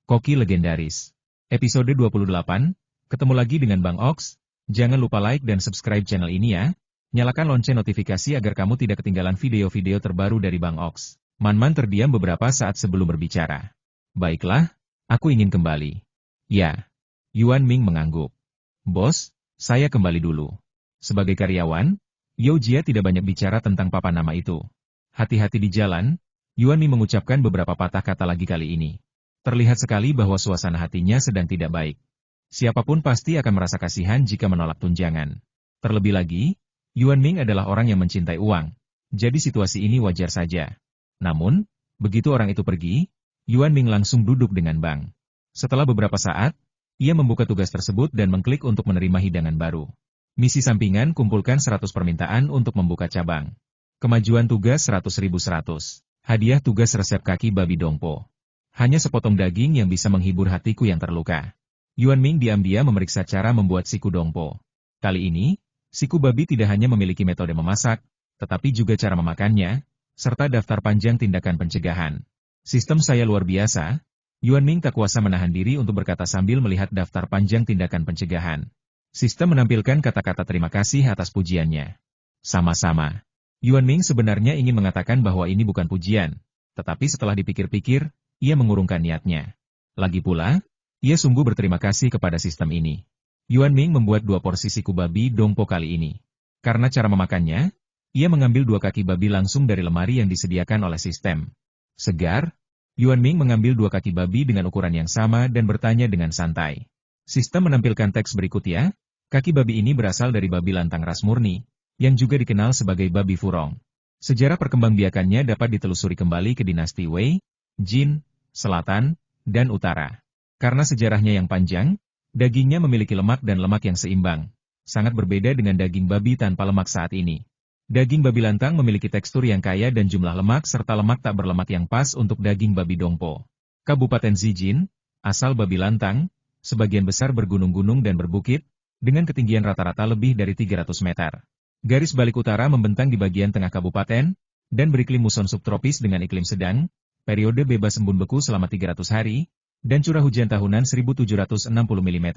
Koki Legendaris. Episode 28, ketemu lagi dengan Bang Ox. Jangan lupa like dan subscribe channel ini ya. Nyalakan lonceng notifikasi agar kamu tidak ketinggalan video-video terbaru dari Bang Ox. Man-Man terdiam beberapa saat sebelum berbicara. Baiklah, aku ingin kembali. Ya. Yuan Ming mengangguk. Bos, saya kembali dulu. Sebagai karyawan, Yao Jia tidak banyak bicara tentang papan nama itu. Hati-hati di jalan, Yuan Ming mengucapkan beberapa patah kata lagi kali ini. Terlihat sekali bahwa suasana hatinya sedang tidak baik. Siapapun pasti akan merasa kasihan jika menolak tunjangan. Terlebih lagi, Yuan Ming adalah orang yang mencintai uang. Jadi situasi ini wajar saja. Namun, begitu orang itu pergi, Yuan Ming langsung duduk dengan Bang. Setelah beberapa saat, ia membuka tugas tersebut dan mengklik untuk menerima hidangan baru. Misi sampingan kumpulkan 100 permintaan untuk membuka cabang. Kemajuan tugas 100.100. Hadiah tugas resep kaki babi dongpo. Hanya sepotong daging yang bisa menghibur hatiku yang terluka. Yuan Ming diam-diam memeriksa cara membuat siku dongpo. Kali ini, siku babi tidak hanya memiliki metode memasak, tetapi juga cara memakannya, serta daftar panjang tindakan pencegahan. Sistem saya luar biasa. Yuan Ming tak kuasa menahan diri untuk berkata sambil melihat daftar panjang tindakan pencegahan. Sistem menampilkan kata-kata terima kasih atas pujiannya. Sama-sama. Yuan Ming sebenarnya ingin mengatakan bahwa ini bukan pujian, tetapi setelah dipikir-pikir, ia mengurungkan niatnya. Lagi pula, ia sungguh berterima kasih kepada sistem ini. Yuan Ming membuat 2 porsi siku babi dongpo kali ini. Karena cara memakannya, ia mengambil 2 kaki babi langsung dari lemari yang disediakan oleh sistem. Segar, Yuan Ming mengambil 2 kaki babi dengan ukuran yang sama dan bertanya dengan santai. Sistem menampilkan teks berikut ya. Kaki babi ini berasal dari babi lantang ras murni, yang juga dikenal sebagai babi furong. Sejarah perkembangbiakannya dapat ditelusuri kembali ke dinasti Wei, Jin, Selatan, dan Utara. Karena sejarahnya yang panjang, dagingnya memiliki lemak dan lemak yang seimbang. Sangat berbeda dengan daging babi tanpa lemak saat ini. Daging babi lantang memiliki tekstur yang kaya dan jumlah lemak serta lemak tak berlemak yang pas untuk daging babi dongpo. Kabupaten Zijin, asal babi lantang, sebagian besar bergunung-gunung dan berbukit, dengan ketinggian rata-rata lebih dari 300 meter. Garis balik utara membentang di bagian tengah kabupaten, dan beriklim muson subtropis dengan iklim sedang, periode bebas embun beku selama 300 hari, dan curah hujan tahunan 1760 mm.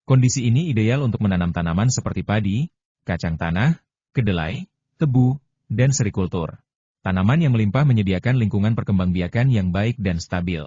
Kondisi ini ideal untuk menanam tanaman seperti padi, kacang tanah, kedelai, tebu, dan serikultur. Tanaman yang melimpah menyediakan lingkungan perkembangbiakan yang baik dan stabil.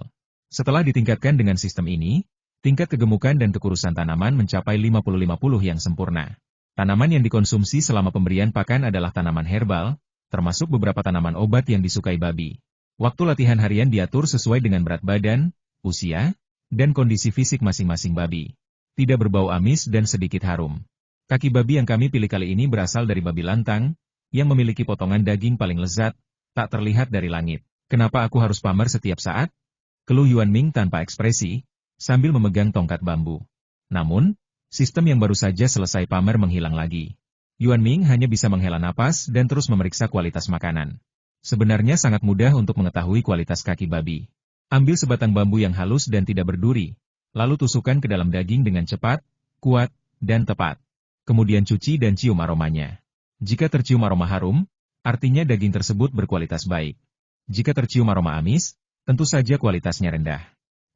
Setelah ditingkatkan dengan sistem ini, tingkat kegemukan dan kekurusan tanaman mencapai 50-50 yang sempurna. Tanaman yang dikonsumsi selama pemberian pakan adalah tanaman herbal, termasuk beberapa tanaman obat yang disukai babi. Waktu latihan harian diatur sesuai dengan berat badan, usia, dan kondisi fisik masing-masing babi. Tidak berbau amis dan sedikit harum. Kaki babi yang kami pilih kali ini berasal dari babi lantang, yang memiliki potongan daging paling lezat, tak terlihat dari langit. Kenapa aku harus pamer setiap saat? Keluh Yuan Ming tanpa ekspresi, sambil memegang tongkat bambu. Namun, sistem yang baru saja selesai pamer menghilang lagi. Yuan Ming hanya bisa menghela napas dan terus memeriksa kualitas makanan. Sebenarnya sangat mudah untuk mengetahui kualitas kaki babi. Ambil sebatang bambu yang halus dan tidak berduri, lalu tusukkan ke dalam daging dengan cepat, kuat, dan tepat. Kemudian cuci dan cium aromanya. Jika tercium aroma harum, artinya daging tersebut berkualitas baik. Jika tercium aroma amis, tentu saja kualitasnya rendah.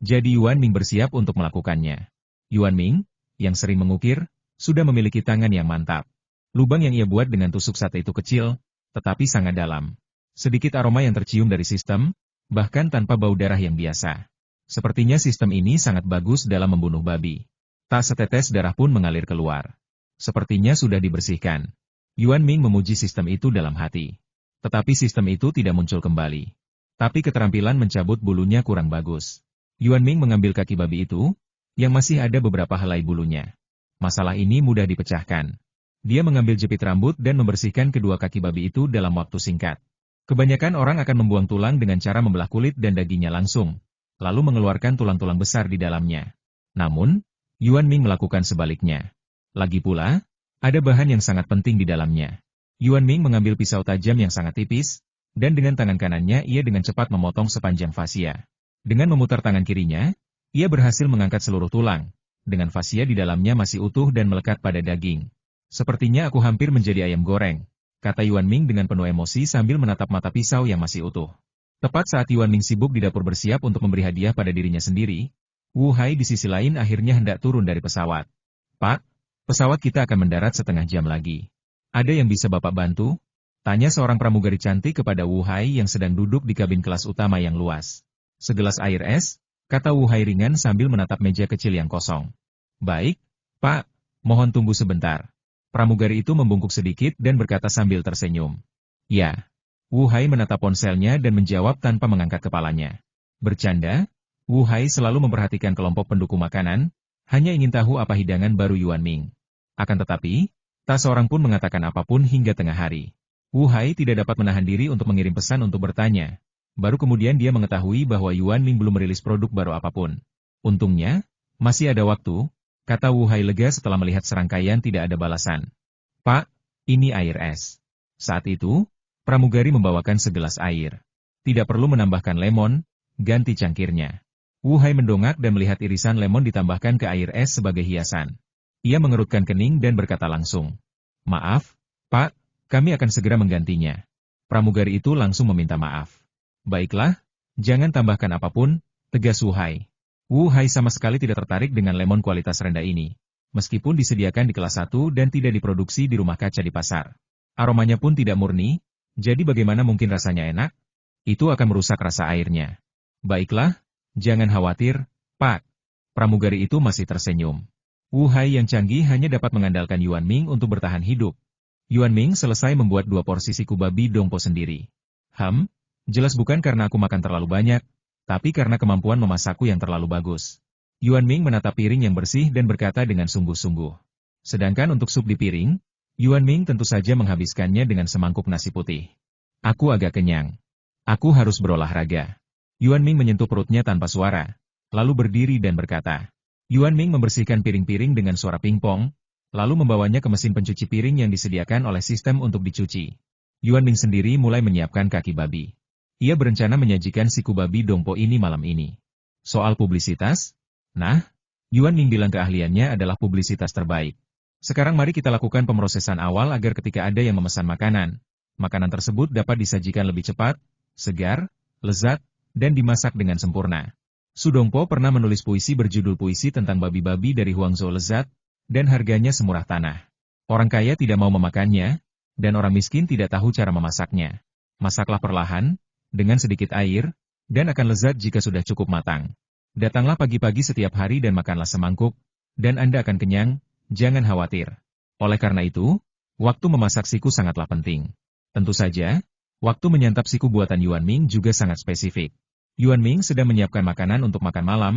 Jadi Yuan Ming bersiap untuk melakukannya. Yuan Ming, yang sering mengukir, sudah memiliki tangan yang mantap. Lubang yang ia buat dengan tusuk sate itu kecil, tetapi sangat dalam. Sedikit aroma yang tercium dari sistem, bahkan tanpa bau darah yang biasa. Sepertinya sistem ini sangat bagus dalam membunuh babi. Tak setetes darah pun mengalir keluar. Sepertinya sudah dibersihkan. Yuan Ming memuji sistem itu dalam hati. Tetapi sistem itu tidak muncul kembali. Tapi keterampilan mencabut bulunya kurang bagus. Yuan Ming mengambil kaki babi itu, yang masih ada beberapa helai bulunya. Masalah ini mudah dipecahkan. Dia mengambil jepit rambut dan membersihkan kedua kaki babi itu dalam waktu singkat. Kebanyakan orang akan membuang tulang dengan cara membelah kulit dan dagingnya langsung, lalu mengeluarkan tulang-tulang besar di dalamnya. Namun, Yuan Ming melakukan sebaliknya. Lagi pula, ada bahan yang sangat penting di dalamnya. Yuan Ming mengambil pisau tajam yang sangat tipis, dan dengan tangan kanannya ia dengan cepat memotong sepanjang fasia. Dengan memutar tangan kirinya, ia berhasil mengangkat seluruh tulang, dengan fasia di dalamnya masih utuh dan melekat pada daging. Sepertinya aku hampir menjadi ayam goreng, kata Yuan Ming dengan penuh emosi sambil menatap mata pisau yang masih utuh. Tepat saat Yuan Ming sibuk di dapur bersiap untuk memberi hadiah pada dirinya sendiri, Wu Hai di sisi lain akhirnya hendak turun dari pesawat. Pak, pesawat kita akan mendarat setengah jam lagi. Ada yang bisa Bapak bantu? Tanya seorang pramugari cantik kepada Wu Hai yang sedang duduk di kabin kelas utama yang luas. Segelas air es, kata Wu Hai ringan sambil menatap meja kecil yang kosong. Baik, Pak, mohon tunggu sebentar. Pramugari itu membungkuk sedikit dan berkata sambil tersenyum. Ya. Wu Hai menatap ponselnya dan menjawab tanpa mengangkat kepalanya. Bercanda? Wu Hai selalu memperhatikan kelompok pendukung makanan, hanya ingin tahu apa hidangan baru Yuan Ming. Akan tetapi, tak seorang pun mengatakan apapun hingga tengah hari. Wu Hai tidak dapat menahan diri untuk mengirim pesan untuk bertanya. Baru kemudian dia mengetahui bahwa Yuan Ming belum merilis produk baru apapun. Untungnya, masih ada waktu, kata Wu Hai lega setelah melihat serangkaian tidak ada balasan. Pak, ini air es. Saat itu, pramugari membawakan segelas air. Tidak perlu menambahkan lemon, ganti cangkirnya. Wu Hai mendongak dan melihat irisan lemon ditambahkan ke air es sebagai hiasan. Ia mengerutkan kening dan berkata langsung. Maaf, Pak, kami akan segera menggantinya. Pramugari itu langsung meminta maaf. Baiklah, jangan tambahkan apapun, tegas Wu Hai. Wu Hai sama sekali tidak tertarik dengan lemon kualitas rendah ini. Meskipun disediakan di kelas 1 dan tidak diproduksi di rumah kaca di pasar. Aromanya pun tidak murni, jadi bagaimana mungkin rasanya enak? Itu akan merusak rasa airnya. Baiklah, jangan khawatir, Pak. Pramugari itu masih tersenyum. Wu Hai yang canggih hanya dapat mengandalkan Yuan Ming untuk bertahan hidup. Yuan Ming selesai membuat 2 porsi siku babi dongpo sendiri. Jelas bukan karena aku makan terlalu banyak, tapi karena kemampuan memasakku yang terlalu bagus. Yuan Ming menatap piring yang bersih dan berkata dengan sungguh-sungguh. Sedangkan untuk sup di piring, Yuan Ming tentu saja menghabiskannya dengan semangkuk nasi putih. Aku agak kenyang. Aku harus berolahraga. Yuan Ming menyentuh perutnya tanpa suara, lalu berdiri dan berkata. Yuan Ming membersihkan piring-piring dengan suara pingpong, lalu membawanya ke mesin pencuci piring yang disediakan oleh sistem untuk dicuci. Yuan Ming sendiri mulai menyiapkan kaki babi. Ia berencana menyajikan siku babi dongpo ini malam ini. Soal publisitas? Nah, Yuan Ming bilang keahliannya adalah publisitas terbaik. Sekarang mari kita lakukan pemrosesan awal agar ketika ada yang memesan makanan, makanan tersebut dapat disajikan lebih cepat, segar, lezat, dan dimasak dengan sempurna. Su Dongpo pernah menulis puisi berjudul Puisi tentang Babi-Babi dari Huangzhou Lezat, dan harganya semurah tanah. Orang kaya tidak mau memakannya, dan orang miskin tidak tahu cara memasaknya. Masaklah perlahan, dengan sedikit air, dan akan lezat jika sudah cukup matang. Datanglah pagi-pagi setiap hari dan makanlah semangkuk, dan Anda akan kenyang, jangan khawatir. Oleh karena itu, waktu memasak siku sangatlah penting. Tentu saja, waktu menyantap siku buatan Yuan Ming juga sangat spesifik. Yuan Ming sedang menyiapkan makanan untuk makan malam,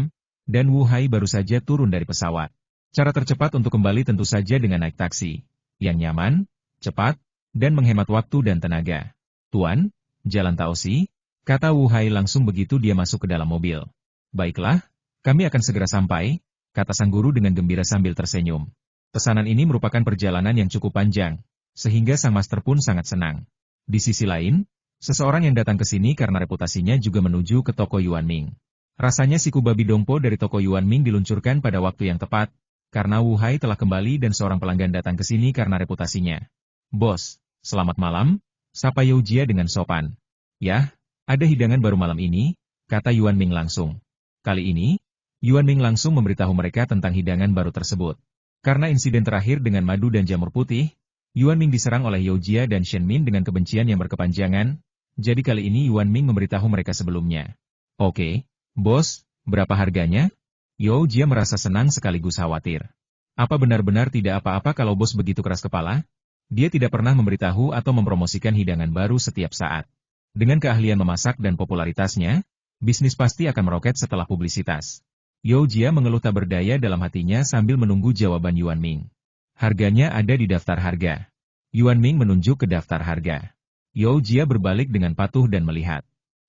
dan Wu Hai baru saja turun dari pesawat. Cara tercepat untuk kembali tentu saja dengan naik taksi, yang nyaman, cepat, dan menghemat waktu dan tenaga. Tuan, jalan Taosi, kata Wu Hai langsung begitu dia masuk ke dalam mobil. Baiklah, kami akan segera sampai, kata sang guru dengan gembira sambil tersenyum. Pesanan ini merupakan perjalanan yang cukup panjang, sehingga sang master pun sangat senang. Di sisi lain, seseorang yang datang ke sini karena reputasinya juga menuju ke toko Yuan Ming. Rasanya siku babi dongpo dari toko Yuan Ming diluncurkan pada waktu yang tepat, karena Wu Hai telah kembali dan seorang pelanggan datang ke sini karena reputasinya. Bos, selamat malam, sapa You Jia dengan sopan. Yah, ada hidangan baru malam ini, kata Yuan Ming langsung. Kali ini, Yuan Ming langsung memberitahu mereka tentang hidangan baru tersebut. Karena insiden terakhir dengan madu dan jamur putih, Yuan Ming diserang oleh You Jia dan Shen Min dengan kebencian yang berkepanjangan, jadi kali ini Yuan Ming memberitahu mereka sebelumnya. Oke, bos, berapa harganya? You Jia merasa senang sekaligus khawatir. Apa benar-benar tidak apa-apa kalau bos begitu keras kepala? Dia tidak pernah memberitahu atau mempromosikan hidangan baru setiap saat. Dengan keahlian memasak dan popularitasnya, bisnis pasti akan meroket setelah publisitas. You Jia mengeluh tak berdaya dalam hatinya sambil menunggu jawaban Yuan Ming. Harganya ada di daftar harga. Yuan Ming menunjuk ke daftar harga. You Jia berbalik dengan patuh dan melihat.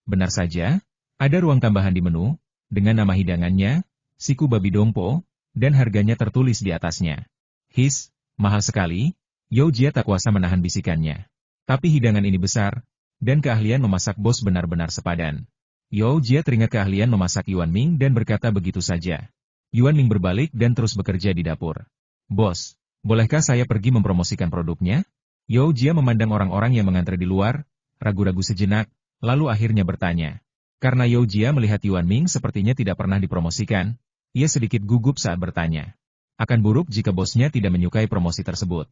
Benar saja, ada ruang tambahan di menu, dengan nama hidangannya, siku babi dongpo, dan harganya tertulis di atasnya. His, mahal sekali, You Jia tak kuasa menahan bisikannya. Tapi hidangan ini besar, dan keahlian memasak bos benar-benar sepadan. You Jia teringat keahlian memasak Yuan Ming dan berkata begitu saja. Yuan Ming berbalik dan terus bekerja di dapur. Bos, bolehkah saya pergi mempromosikan produknya? You Jia memandang orang-orang yang mengantre di luar, ragu-ragu sejenak, lalu akhirnya bertanya. Karena You Jia melihat Yuan Ming sepertinya tidak pernah dipromosikan, Ia sedikit gugup saat bertanya. Akan buruk jika bosnya tidak menyukai promosi tersebut.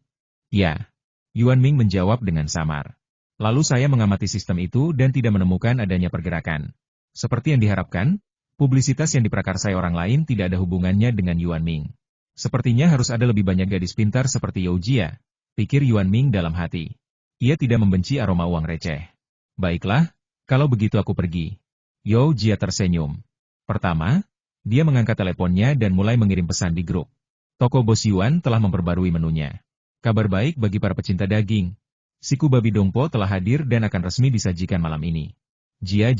Ya. Yuan Ming menjawab dengan samar. Lalu saya mengamati sistem itu dan tidak menemukan adanya pergerakan. Seperti yang diharapkan, publisitas yang diprakarsai orang lain tidak ada hubungannya dengan Yuan Ming. Sepertinya harus ada lebih banyak gadis pintar seperti Yao Jia, pikir Yuan Ming dalam hati. Ia tidak membenci aroma uang receh. Baiklah, kalau begitu aku pergi. Yao Jia tersenyum. Pertama, dia mengangkat teleponnya dan mulai mengirim pesan di grup. Toko Bos Yuan telah memperbarui menunya. Kabar baik bagi para pecinta daging. Siku babi dongpo telah hadir dan akan resmi disajikan malam ini. Jia.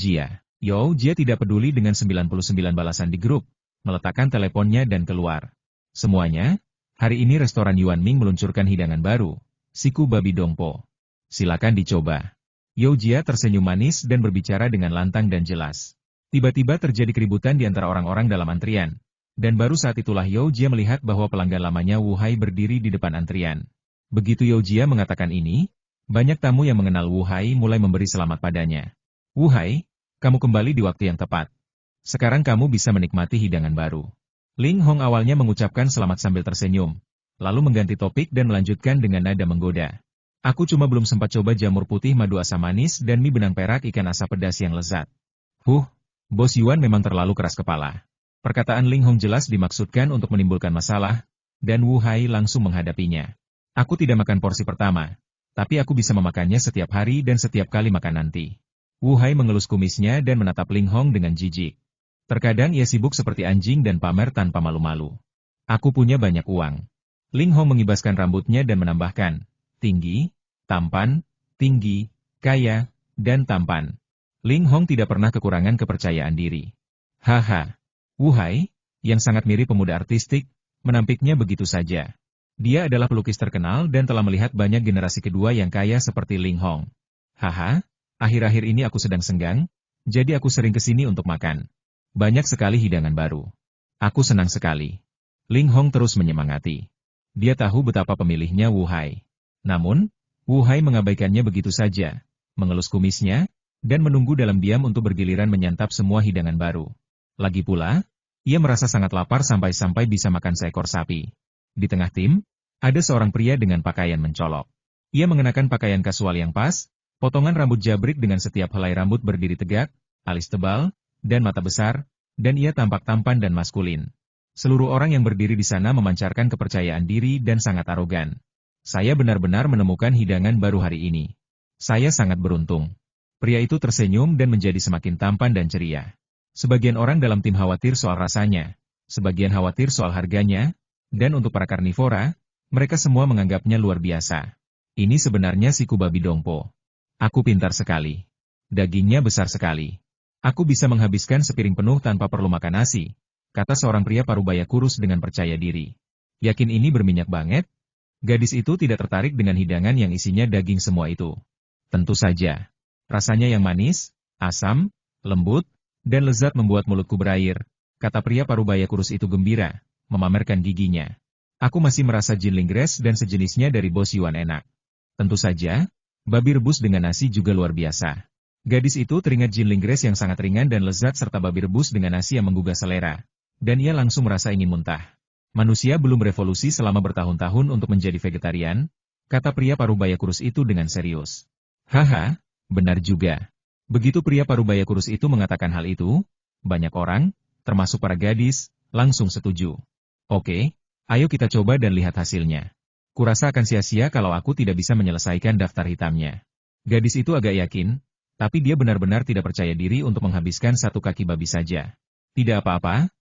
Yao Jia tidak peduli dengan 99 balasan di grup, meletakkan teleponnya dan keluar. Semuanya, hari ini restoran Yuan Ming meluncurkan hidangan baru, siku babi dongpo. Silakan dicoba. Yao Jia tersenyum manis dan berbicara dengan lantang dan jelas. Tiba-tiba terjadi keributan di antara orang-orang dalam antrian. Dan baru saat itulah Yao Jia melihat bahwa pelanggan lamanya Wu Hai berdiri di depan antrian. Begitu Yao Jia mengatakan ini, banyak tamu yang mengenal Wu Hai mulai memberi selamat padanya. Wu Hai, kamu kembali di waktu yang tepat. Sekarang kamu bisa menikmati hidangan baru. Ling Hong awalnya mengucapkan selamat sambil tersenyum, lalu mengganti topik dan melanjutkan dengan nada menggoda. Aku cuma belum sempat coba jamur putih madu asam manis dan mie benang perak ikan asap pedas yang lezat. Bos Yuan memang terlalu keras kepala. Perkataan Ling Hong jelas dimaksudkan untuk menimbulkan masalah, dan Wu Hai langsung menghadapinya. Aku tidak makan porsi pertama, tapi aku bisa memakannya setiap hari dan setiap kali makan nanti. Wu Hai mengelus kumisnya dan menatap Ling Hong dengan jijik. Terkadang ia sibuk seperti anjing dan pamer tanpa malu-malu. Aku punya banyak uang. Ling Hong mengibaskan rambutnya dan menambahkan, tinggi, tampan, tinggi, kaya, dan tampan. Ling Hong tidak pernah kekurangan kepercayaan diri. Haha. Wu Hai, yang sangat mirip pemuda artistik, menampiknya begitu saja. Dia adalah pelukis terkenal dan telah melihat banyak generasi kedua yang kaya seperti Ling Hong. Haha, akhir-akhir ini aku sedang senggang, jadi aku sering ke sini untuk makan. Banyak sekali hidangan baru. Aku senang sekali. Ling Hong terus menyemangati. Dia tahu betapa pemilihnya Wu Hai. Namun, Wu Hai mengabaikannya begitu saja, mengelus kumisnya, dan menunggu dalam diam untuk bergiliran menyantap semua hidangan baru. Lagi pula, ia merasa sangat lapar sampai-sampai bisa makan seekor sapi. Di tengah tim, ada seorang pria dengan pakaian mencolok. Ia mengenakan pakaian kasual yang pas, potongan rambut jabrik dengan setiap helai rambut berdiri tegak, alis tebal, dan mata besar, dan ia tampak tampan dan maskulin. Seluruh orang yang berdiri di sana memancarkan kepercayaan diri dan sangat arogan. Saya benar-benar menemukan hidangan baru hari ini. Saya sangat beruntung. Pria itu tersenyum dan menjadi semakin tampan dan ceria. Sebagian orang dalam tim khawatir soal rasanya, sebagian khawatir soal harganya, dan untuk para karnivora, mereka semua menganggapnya luar biasa. Ini sebenarnya siku babi dongpo. Aku pintar sekali. Dagingnya besar sekali. Aku bisa menghabiskan sepiring penuh tanpa perlu makan nasi, kata seorang pria parubaya kurus dengan percaya diri. Yakin ini berminyak banget? Gadis itu tidak tertarik dengan hidangan yang isinya daging semua itu. Tentu saja. Rasanya yang manis, asam, lembut, dan lezat membuat mulutku berair, kata pria parubaya kurus itu gembira, memamerkan giginya. Aku masih merasa jinlinggres dan sejenisnya dari Bos Yuan enak. Tentu saja, babi rebus dengan nasi juga luar biasa. Gadis itu teringat jinlinggres yang sangat ringan dan lezat serta babi rebus dengan nasi yang menggugah selera, dan ia langsung merasa ingin muntah. Manusia belum berevolusi selama bertahun-tahun untuk menjadi vegetarian, kata pria parubaya kurus itu dengan serius. Haha. Benar juga. Begitu pria parubaya kurus itu mengatakan hal itu, banyak orang, termasuk para gadis, langsung setuju. Oke, ayo kita coba dan lihat hasilnya. Kurasa akan sia-sia kalau aku tidak bisa menyelesaikan daftar hitamnya. Gadis itu agak yakin, tapi dia benar-benar tidak percaya diri untuk menghabiskan satu kaki babi saja. Tidak apa-apa,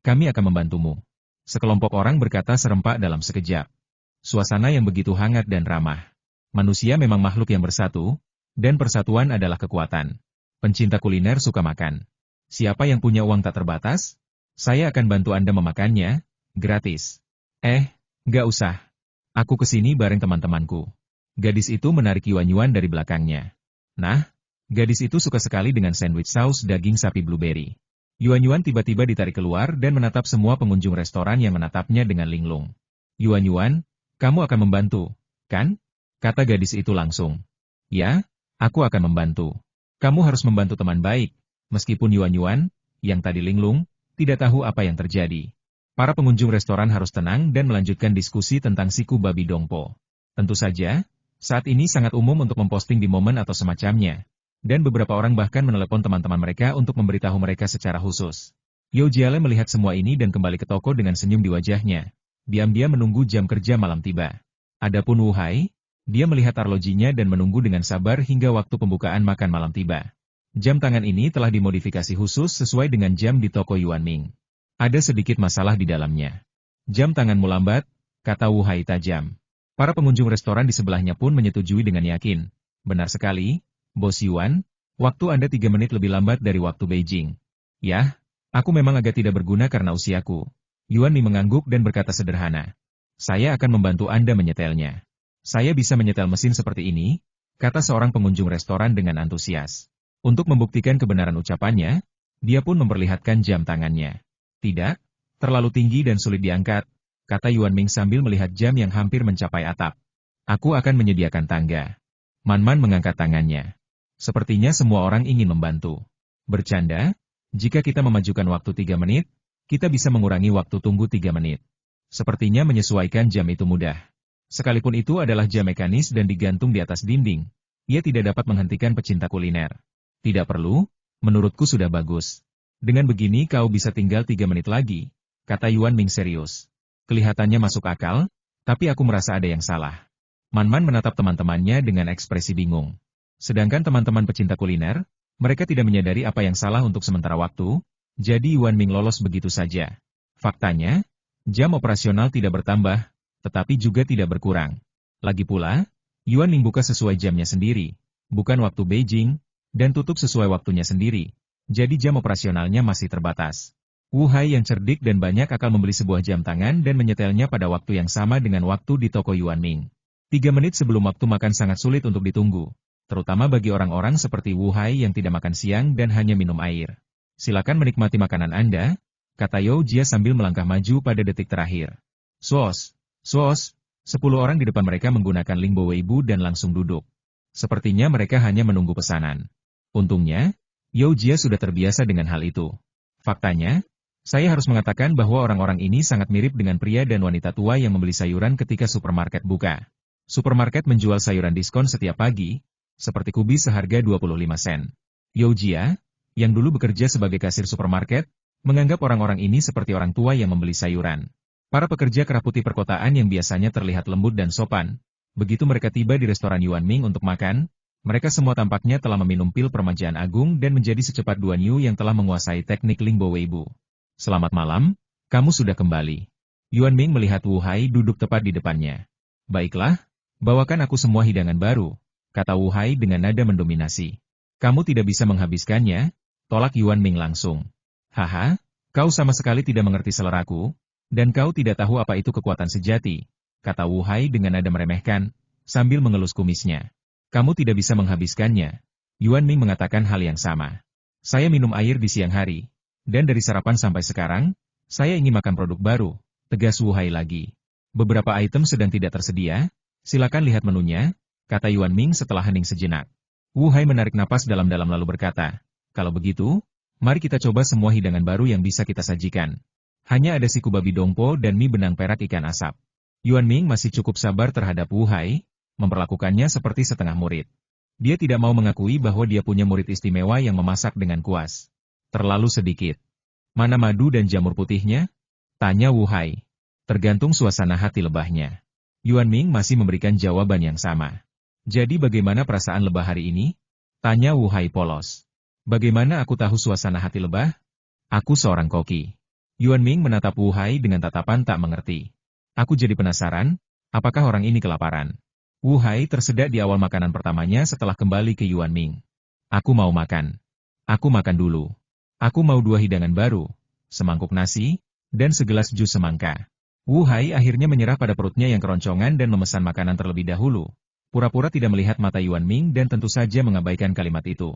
kami akan membantumu. Sekelompok orang berkata serempak dalam sekejap. Suasana yang begitu hangat dan ramah. Manusia memang makhluk yang bersatu, dan persatuan adalah kekuatan. Pencinta kuliner suka makan. Siapa yang punya uang tak terbatas? Saya akan bantu Anda memakannya, gratis. Nggak usah. Aku kesini bareng teman-temanku. Gadis itu menarik Yuan-Yuan dari belakangnya. Nah, gadis itu suka sekali dengan sandwich saus daging sapi blueberry. Yuan-Yuan tiba-tiba ditarik keluar dan menatap semua pengunjung restoran yang menatapnya dengan linglung. Yuan-Yuan, kamu akan membantu, kan? Kata gadis itu langsung. Ya, aku akan membantu. Kamu harus membantu teman baik, meskipun Yuan-Yuan, yang tadi linglung, tidak tahu apa yang terjadi. Para pengunjung restoran harus tenang dan melanjutkan diskusi tentang siku babi Dongpo. Tentu saja, saat ini sangat umum untuk memposting di momen atau semacamnya. Dan beberapa orang bahkan menelepon teman-teman mereka untuk memberitahu mereka secara khusus. Yao Jiale melihat semua ini dan kembali ke toko dengan senyum di wajahnya. Diam-diam menunggu jam kerja malam tiba. Adapun Wu Hai, dia melihat arlojinya dan menunggu dengan sabar hingga waktu pembukaan makan malam tiba. Jam tangan ini telah dimodifikasi khusus sesuai dengan jam di toko Yuanming. Ada sedikit masalah di dalamnya. Jam tanganmu lambat, kata Wu Hai tajam. Para pengunjung restoran di sebelahnya pun menyetujui dengan yakin. Benar sekali, Bos Yuan, waktu Anda 3 menit lebih lambat dari waktu Beijing. Yah, aku memang agak tidak berguna karena usiaku. Yuan Ming mengangguk dan berkata sederhana. Saya akan membantu Anda menyetelnya. Saya bisa menyetel mesin seperti ini, kata seorang pengunjung restoran dengan antusias. Untuk membuktikan kebenaran ucapannya, dia pun memperlihatkan jam tangannya. Tidak, terlalu tinggi dan sulit diangkat, kata Yuan Ming sambil melihat jam yang hampir mencapai atap. Aku akan menyediakan tangga. Man Man mengangkat tangannya. Sepertinya semua orang ingin membantu. Bercanda, jika kita memajukan waktu 3 menit, kita bisa mengurangi waktu tunggu 3 menit. Sepertinya menyesuaikan jam itu mudah. Sekalipun itu adalah jam mekanis dan digantung di atas dinding, ia tidak dapat menghentikan pecinta kuliner. Tidak perlu, menurutku sudah bagus. Dengan begini kau bisa tinggal 3 menit lagi, kata Yuan Ming serius. Kelihatannya masuk akal, tapi aku merasa ada yang salah. Man Man menatap teman-temannya dengan ekspresi bingung. Sedangkan teman-teman pecinta kuliner, mereka tidak menyadari apa yang salah untuk sementara waktu, jadi Yuan Ming lolos begitu saja. Faktanya, jam operasional tidak bertambah, tetapi juga tidak berkurang. Lagi pula, Yuan Ming buka sesuai jamnya sendiri, bukan waktu Beijing, dan tutup sesuai waktunya sendiri, jadi jam operasionalnya masih terbatas. Wu Hai yang cerdik dan banyak akal membeli sebuah jam tangan dan menyetelnya pada waktu yang sama dengan waktu di toko Yuan Ming. 3 menit sebelum waktu makan sangat sulit untuk ditunggu, terutama bagi orang-orang seperti Wu Hai yang tidak makan siang dan hanya minum air. Silakan menikmati makanan Anda, kata Yao Jia sambil melangkah maju pada detik terakhir. Suos, 10 orang di depan mereka menggunakan Lingbo Weibo dan langsung duduk. Sepertinya mereka hanya menunggu pesanan. Untungnya, Yao Jia sudah terbiasa dengan hal itu. Faktanya, saya harus mengatakan bahwa orang-orang ini sangat mirip dengan pria dan wanita tua yang membeli sayuran ketika supermarket buka. Supermarket menjual sayuran diskon setiap pagi, seperti kubis seharga 25 sen. Yao Jia, yang dulu bekerja sebagai kasir supermarket, menganggap orang-orang ini seperti orang tua yang membeli sayuran. Para pekerja kerah putih perkotaan yang biasanya terlihat lembut dan sopan, begitu mereka tiba di restoran Yuan Ming untuk makan, mereka semua tampaknya telah meminum pil permajaan agung dan menjadi secepat Duan Yu yang telah menguasai teknik Lingbo Weibo. Selamat malam, kamu sudah kembali. Yuan Ming melihat Wu Hai duduk tepat di depannya. Baiklah, bawakan aku semua hidangan baru, kata Wu Hai dengan nada mendominasi. Kamu tidak bisa menghabiskannya, tolak Yuan Ming langsung. Haha, kau sama sekali tidak mengerti seleraku, dan kau tidak tahu apa itu kekuatan sejati, kata Wu Hai dengan nada meremehkan, sambil mengelus kumisnya. Kamu tidak bisa menghabiskannya. Yuan Ming mengatakan hal yang sama. Saya minum air di siang hari, dan dari sarapan sampai sekarang, saya ingin makan produk baru, tegas Wu Hai lagi. Beberapa item sedang tidak tersedia, silakan lihat menunya, kata Yuan Ming setelah hening sejenak. Wu Hai menarik napas dalam-dalam lalu berkata, kalau begitu, mari kita coba semua hidangan baru yang bisa kita sajikan. Hanya ada siku babi dongpo dan mie benang perak ikan asap. Yuan Ming masih cukup sabar terhadap Wu Hai, memperlakukannya seperti setengah murid. Dia tidak mau mengakui bahwa dia punya murid istimewa yang memasak dengan kuas. Terlalu sedikit. Mana madu dan jamur putihnya? Tanya Wu Hai. Tergantung suasana hati lebahnya. Yuan Ming masih memberikan jawaban yang sama. Jadi bagaimana perasaan lebah hari ini? Tanya Wu Hai polos. Bagaimana aku tahu suasana hati lebah? Aku seorang koki. Yuan Ming menatap Wu Hai dengan tatapan tak mengerti. Aku jadi penasaran, apakah orang ini kelaparan? Wu Hai tersedak di awal makanan pertamanya setelah kembali ke Yuan Ming. Aku mau makan. Aku makan dulu. Aku mau 2 hidangan baru, semangkuk nasi, dan segelas jus semangka. Wu Hai akhirnya menyerah pada perutnya yang keroncongan dan memesan makanan terlebih dahulu. Pura-pura tidak melihat mata Yuan Ming dan tentu saja mengabaikan kalimat itu.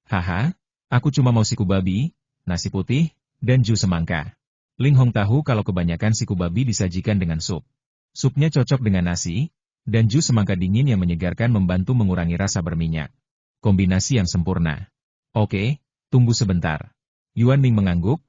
Haha, aku cuma mau siku babi, nasi putih, dan jus semangka. Ling Hong tahu kalau kebanyakan siku babi disajikan dengan sup. Supnya cocok dengan nasi, dan jus semangka dingin yang menyegarkan membantu mengurangi rasa berminyak. Kombinasi yang sempurna. Oke, tunggu sebentar. Yuan Ming mengangguk,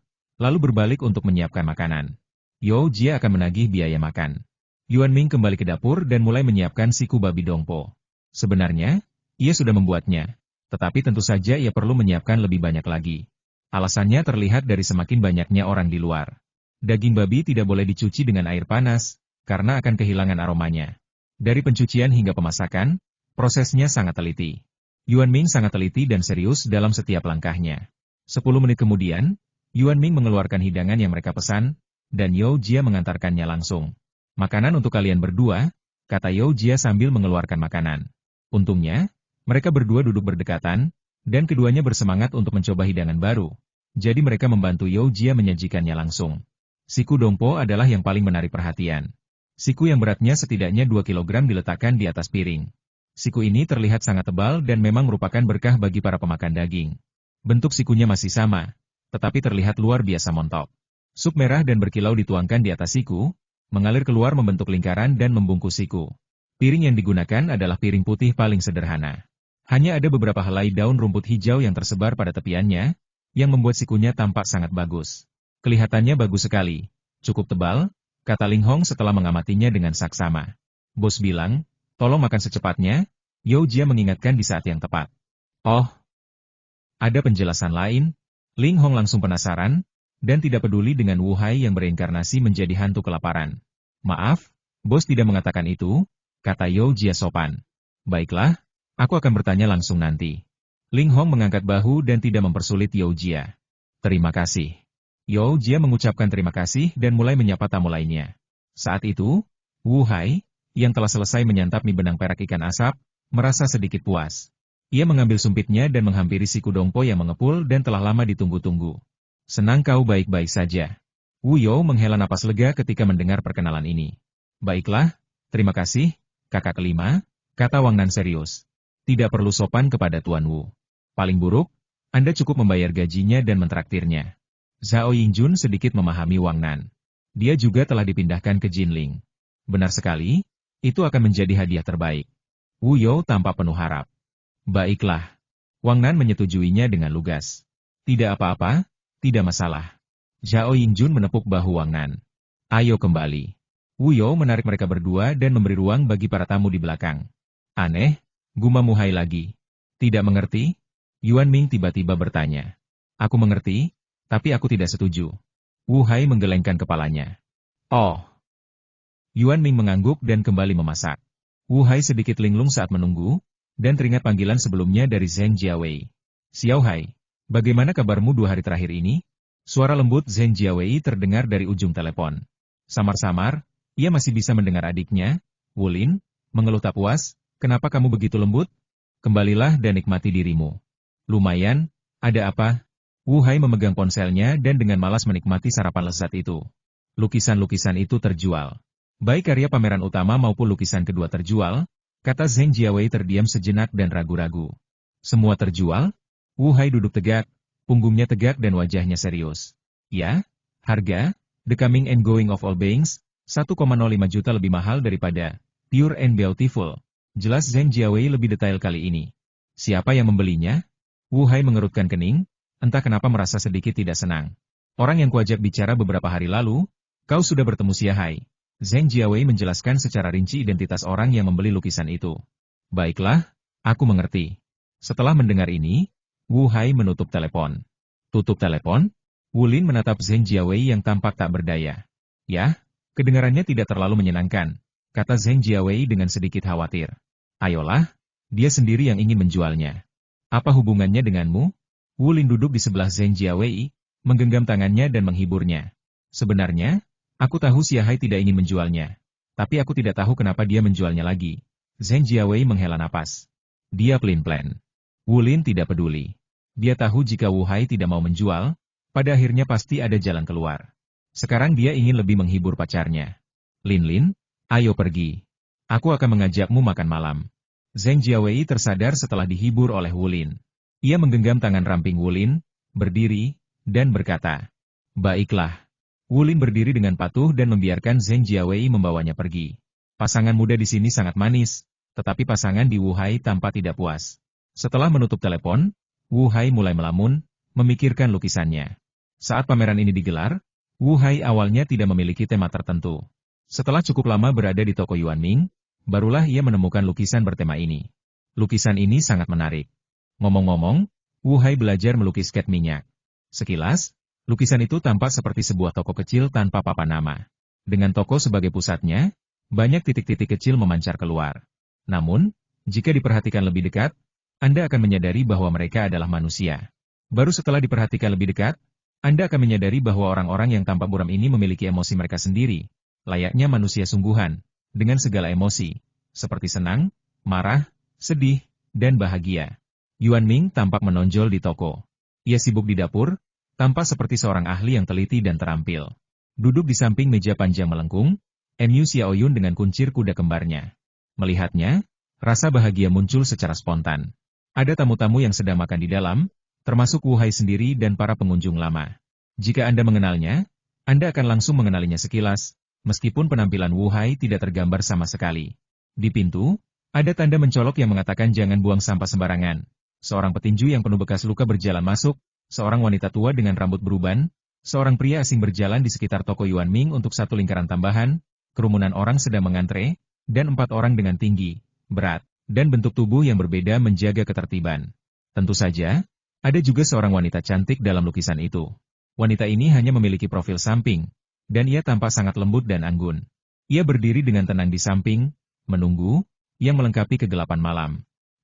lalu berbalik untuk menyiapkan makanan. You Jia akan menagih biaya makan. Yuan Ming kembali ke dapur dan mulai menyiapkan siku babi dongpo. Sebenarnya, ia sudah membuatnya, tetapi tentu saja ia perlu menyiapkan lebih banyak lagi. Alasannya terlihat dari semakin banyaknya orang di luar. Daging babi tidak boleh dicuci dengan air panas, karena akan kehilangan aromanya. Dari pencucian hingga pemasakan, prosesnya sangat teliti. Yuan Ming sangat teliti dan serius dalam setiap langkahnya. 10 menit kemudian, Yuan Ming mengeluarkan hidangan yang mereka pesan, dan You Jia mengantarkannya langsung. Makanan untuk kalian berdua, kata You Jia sambil mengeluarkan makanan. Untungnya, mereka berdua duduk berdekatan, dan keduanya bersemangat untuk mencoba hidangan baru. Jadi mereka membantu You Jia menyajikannya langsung. Siku dongpo adalah yang paling menarik perhatian. Siku yang beratnya setidaknya 2 kilogram diletakkan di atas piring. Siku ini terlihat sangat tebal dan memang merupakan berkah bagi para pemakan daging. Bentuk sikunya masih sama, tetapi terlihat luar biasa montok. Sup merah dan berkilau dituangkan di atas siku, mengalir keluar membentuk lingkaran dan membungkus siku. Piring yang digunakan adalah piring putih paling sederhana. Hanya ada beberapa helai daun rumput hijau yang tersebar pada tepiannya, yang membuat sikunya tampak sangat bagus. Kelihatannya bagus sekali, cukup tebal, kata Ling Hong setelah mengamatinya dengan saksama. Bos bilang, tolong makan secepatnya, You Jia mengingatkan di saat yang tepat. Oh, ada penjelasan lain? Ling Hong langsung penasaran, dan tidak peduli dengan Wu Hai yang bereinkarnasi menjadi hantu kelaparan. Maaf, bos tidak mengatakan itu, kata You Jia sopan. Baiklah, aku akan bertanya langsung nanti. Ling Hong mengangkat bahu dan tidak mempersulit You Jia. Terima kasih. You Jia mengucapkan terima kasih dan mulai menyapa tamu lainnya. Saat itu, Wu Hai, yang telah selesai menyantap mie benang perak ikan asap, merasa sedikit puas. Ia mengambil sumpitnya dan menghampiri siku dongpo yang mengepul dan telah lama ditunggu-tunggu. Senang kau baik-baik saja. Wu You menghela napas lega ketika mendengar perkenalan ini. Baiklah, terima kasih, kakak kelima, kata Wang Nan serius. Tidak perlu sopan kepada Tuan Wu. Paling buruk, Anda cukup membayar gajinya dan mentraktirnya. Zhao Yingjun sedikit memahami Wang Nan. Dia juga telah dipindahkan ke Jinling. Benar sekali, itu akan menjadi hadiah terbaik. Wu You tampak penuh harap. Baiklah. Wang Nan menyetujuinya dengan lugas. Tidak apa-apa, tidak masalah. Zhao Yingjun menepuk bahu Wang Nan. Ayo kembali. Wu You menarik mereka berdua dan memberi ruang bagi para tamu di belakang. Aneh, gumam Wu Hai lagi. Tidak mengerti? Yuan Ming tiba-tiba bertanya. Aku mengerti, tapi aku tidak setuju. Wu Hai menggelengkan kepalanya. Oh. Yuan Ming mengangguk dan kembali memasak. Wu Hai sedikit linglung saat menunggu, dan teringat panggilan sebelumnya dari Zheng Jiawei. Xiao Hai, bagaimana kabarmu 2 hari terakhir ini? Suara lembut Zheng Jiawei terdengar dari ujung telepon. Samar-samar, ia masih bisa mendengar adiknya, Wu Lin, mengeluh tak puas, kenapa kamu begitu lembut? Kembalilah dan nikmati dirimu. Lumayan, ada apa? Wu Hai memegang ponselnya dan dengan malas menikmati sarapan lezat itu. Lukisan-lukisan itu terjual. Baik karya pameran utama maupun lukisan kedua terjual, kata Zheng Jiawei terdiam sejenak dan ragu-ragu. Semua terjual? Wu Hai duduk tegak, punggungnya tegak dan wajahnya serius. Ya, harga, The Coming and Going of All Beings, 1,05 juta lebih mahal daripada Pure and Beautiful. Jelas Zheng Jiawei lebih detail kali ini. Siapa yang membelinya? Wu Hai mengerutkan kening, entah kenapa merasa sedikit tidak senang. Orang yang kuajak bicara beberapa hari lalu, kau sudah bertemu Xia Hai. Zheng Jiawei menjelaskan secara rinci identitas orang yang membeli lukisan itu. Baiklah, aku mengerti. Setelah mendengar ini, Wu Hai menutup telepon. Tutup telepon? Wu Lin menatap Zheng Jiawei yang tampak tak berdaya. Ya, kedengarannya tidak terlalu menyenangkan, kata Zheng Jiawei dengan sedikit khawatir. Ayolah, dia sendiri yang ingin menjualnya. Apa hubungannya denganmu? Wu Lin duduk di sebelah Zheng Jiawei, menggenggam tangannya dan menghiburnya. Sebenarnya, aku tahu Xia Hai tidak ingin menjualnya. Tapi aku tidak tahu kenapa dia menjualnya lagi. Zheng Jiawei menghela napas. Dia pelin-pelan. Wu Lin tidak peduli. Dia tahu jika Wu Hai tidak mau menjual, pada akhirnya pasti ada jalan keluar. Sekarang dia ingin lebih menghibur pacarnya. Lin, ayo pergi. Aku akan mengajakmu makan malam. Zheng Jiawei tersadar setelah dihibur oleh Wu Lin. Ia menggenggam tangan ramping Wu Lin, berdiri, dan berkata, baiklah. Wu Lin berdiri dengan patuh dan membiarkan Zheng Jiawei membawanya pergi. Pasangan muda di sini sangat manis, tetapi pasangan di Wu Hai tampak tidak puas. Setelah menutup telepon, Wu Hai mulai melamun, memikirkan lukisannya. Saat pameran ini digelar, Wu Hai awalnya tidak memiliki tema tertentu. Setelah cukup lama berada di toko Yuanming, barulah ia menemukan lukisan bertema ini. Lukisan ini sangat menarik. Ngomong-ngomong, Wu Hai belajar melukis cat minyak. Sekilas, lukisan itu tampak seperti sebuah toko kecil tanpa papan nama. Dengan toko sebagai pusatnya, banyak titik-titik kecil memancar keluar. Namun, jika diperhatikan lebih dekat, Anda akan menyadari bahwa mereka adalah manusia. Baru setelah diperhatikan lebih dekat, Anda akan menyadari bahwa orang-orang yang tampak buram ini memiliki emosi mereka sendiri, layaknya manusia sungguhan, dengan segala emosi, seperti senang, marah, sedih, dan bahagia. Yuanming tampak menonjol di toko. Ia sibuk di dapur, tampak seperti seorang ahli yang teliti dan terampil. Duduk di samping meja panjang melengkung, Mu Xiaoyun dengan kuncir kuda kembarnya. Melihatnya, rasa bahagia muncul secara spontan. Ada tamu-tamu yang sedang makan di dalam, termasuk Wu Hai sendiri dan para pengunjung lama. Jika Anda mengenalnya, Anda akan langsung mengenalinya sekilas, meskipun penampilan Wu Hai tidak tergambar sama sekali. Di pintu, ada tanda mencolok yang mengatakan jangan buang sampah sembarangan. Seorang petinju yang penuh bekas luka berjalan masuk, seorang wanita tua dengan rambut beruban, seorang pria asing berjalan di sekitar toko Yuanming untuk satu lingkaran tambahan, kerumunan orang sedang mengantre, dan 4 orang dengan tinggi, berat, dan bentuk tubuh yang berbeda menjaga ketertiban. Tentu saja, ada juga seorang wanita cantik dalam lukisan itu. Wanita ini hanya memiliki profil samping, dan ia tampak sangat lembut dan anggun. Ia berdiri dengan tenang di samping, menunggu, yang melengkapi kegelapan malam.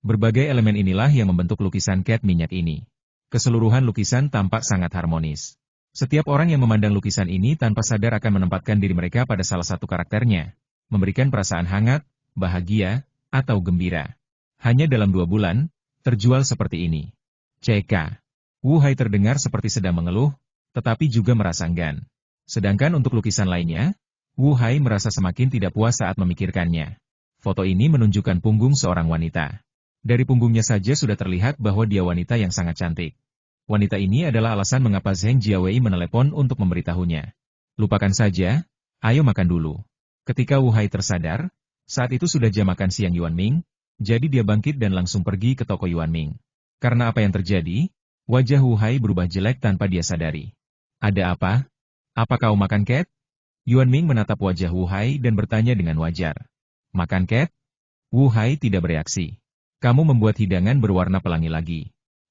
Berbagai elemen inilah yang membentuk lukisan cat minyak ini. Keseluruhan lukisan tampak sangat harmonis. Setiap orang yang memandang lukisan ini tanpa sadar akan menempatkan diri mereka pada salah satu karakternya, memberikan perasaan hangat, bahagia, atau gembira. Hanya dalam 2 bulan, terjual seperti ini. CK. Wu Hai terdengar seperti sedang mengeluh, tetapi juga merasa enggan. Sedangkan untuk lukisan lainnya, Wu Hai merasa semakin tidak puas saat memikirkannya. Foto ini menunjukkan punggung seorang wanita. Dari punggungnya saja sudah terlihat bahwa dia wanita yang sangat cantik. Wanita ini adalah alasan mengapa Zheng Jiawei menelepon untuk memberitahunya. Lupakan saja, ayo makan dulu. Ketika Wu Hai tersadar, saat itu sudah jam makan siang Yuanming, jadi dia bangkit dan langsung pergi ke toko Yuanming. Karena apa yang terjadi, wajah Wu Hai berubah jelek tanpa dia sadari. Ada apa? Apa kau makan cat? Yuanming menatap wajah Wu Hai dan bertanya dengan wajar. Makan cat? Wu Hai tidak bereaksi. Kamu membuat hidangan berwarna pelangi lagi.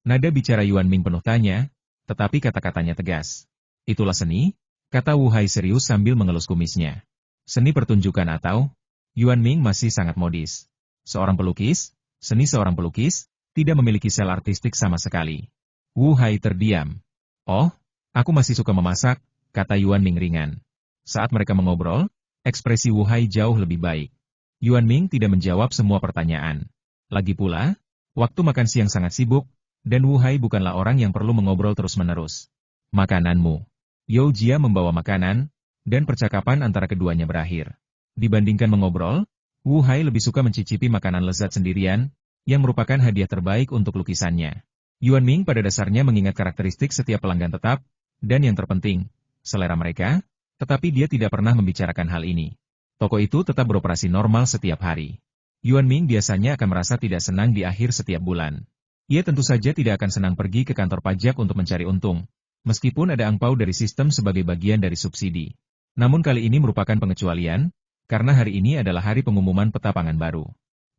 Nada bicara Yuanming penuh tanya, tetapi kata-katanya tegas. Itulah seni, kata Wu Hai serius sambil mengelus kumisnya. Seni pertunjukan atau? Yuanming masih sangat modis. Seorang pelukis, seni seorang pelukis, tidak memiliki sel artistik sama sekali. Wu Hai terdiam. Oh, aku masih suka memasak, kata Yuanming ringan. Saat mereka mengobrol, ekspresi Wu Hai jauh lebih baik. Yuanming tidak menjawab semua pertanyaan. Lagi pula, waktu makan siang sangat sibuk, dan Wu Hai bukanlah orang yang perlu mengobrol terus-menerus. Makananmu. You Jia membawa makanan, dan percakapan antara keduanya berakhir. Dibandingkan mengobrol, Wu Hai lebih suka mencicipi makanan lezat sendirian, yang merupakan hadiah terbaik untuk lukisannya. Yuanming pada dasarnya mengingat karakteristik setiap pelanggan tetap, dan yang terpenting, selera mereka, tetapi dia tidak pernah membicarakan hal ini. Toko itu tetap beroperasi normal setiap hari. Yuanming biasanya akan merasa tidak senang di akhir setiap bulan. Ia tentu saja tidak akan senang pergi ke kantor pajak untuk mencari untung, meskipun ada angpau dari sistem sebagai bagian dari subsidi. Namun kali ini merupakan pengecualian, karena hari ini adalah hari pengumuman peta pangan baru.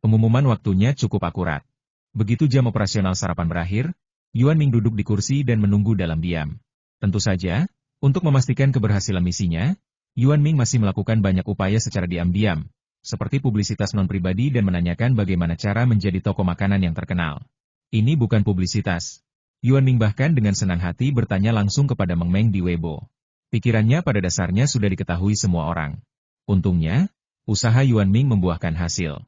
Pengumuman waktunya cukup akurat. Begitu jam operasional sarapan berakhir, Yuanming duduk di kursi dan menunggu dalam diam. Tentu saja, untuk memastikan keberhasilan misinya, Yuanming masih melakukan banyak upaya secara diam-diam, seperti publisitas non-pribadi dan menanyakan bagaimana cara menjadi toko makanan yang terkenal. Ini bukan publisitas. Yuanming bahkan dengan senang hati bertanya langsung kepada Meng Meng di Weibo. Pikirannya pada dasarnya sudah diketahui semua orang. Untungnya, usaha Yuanming membuahkan hasil.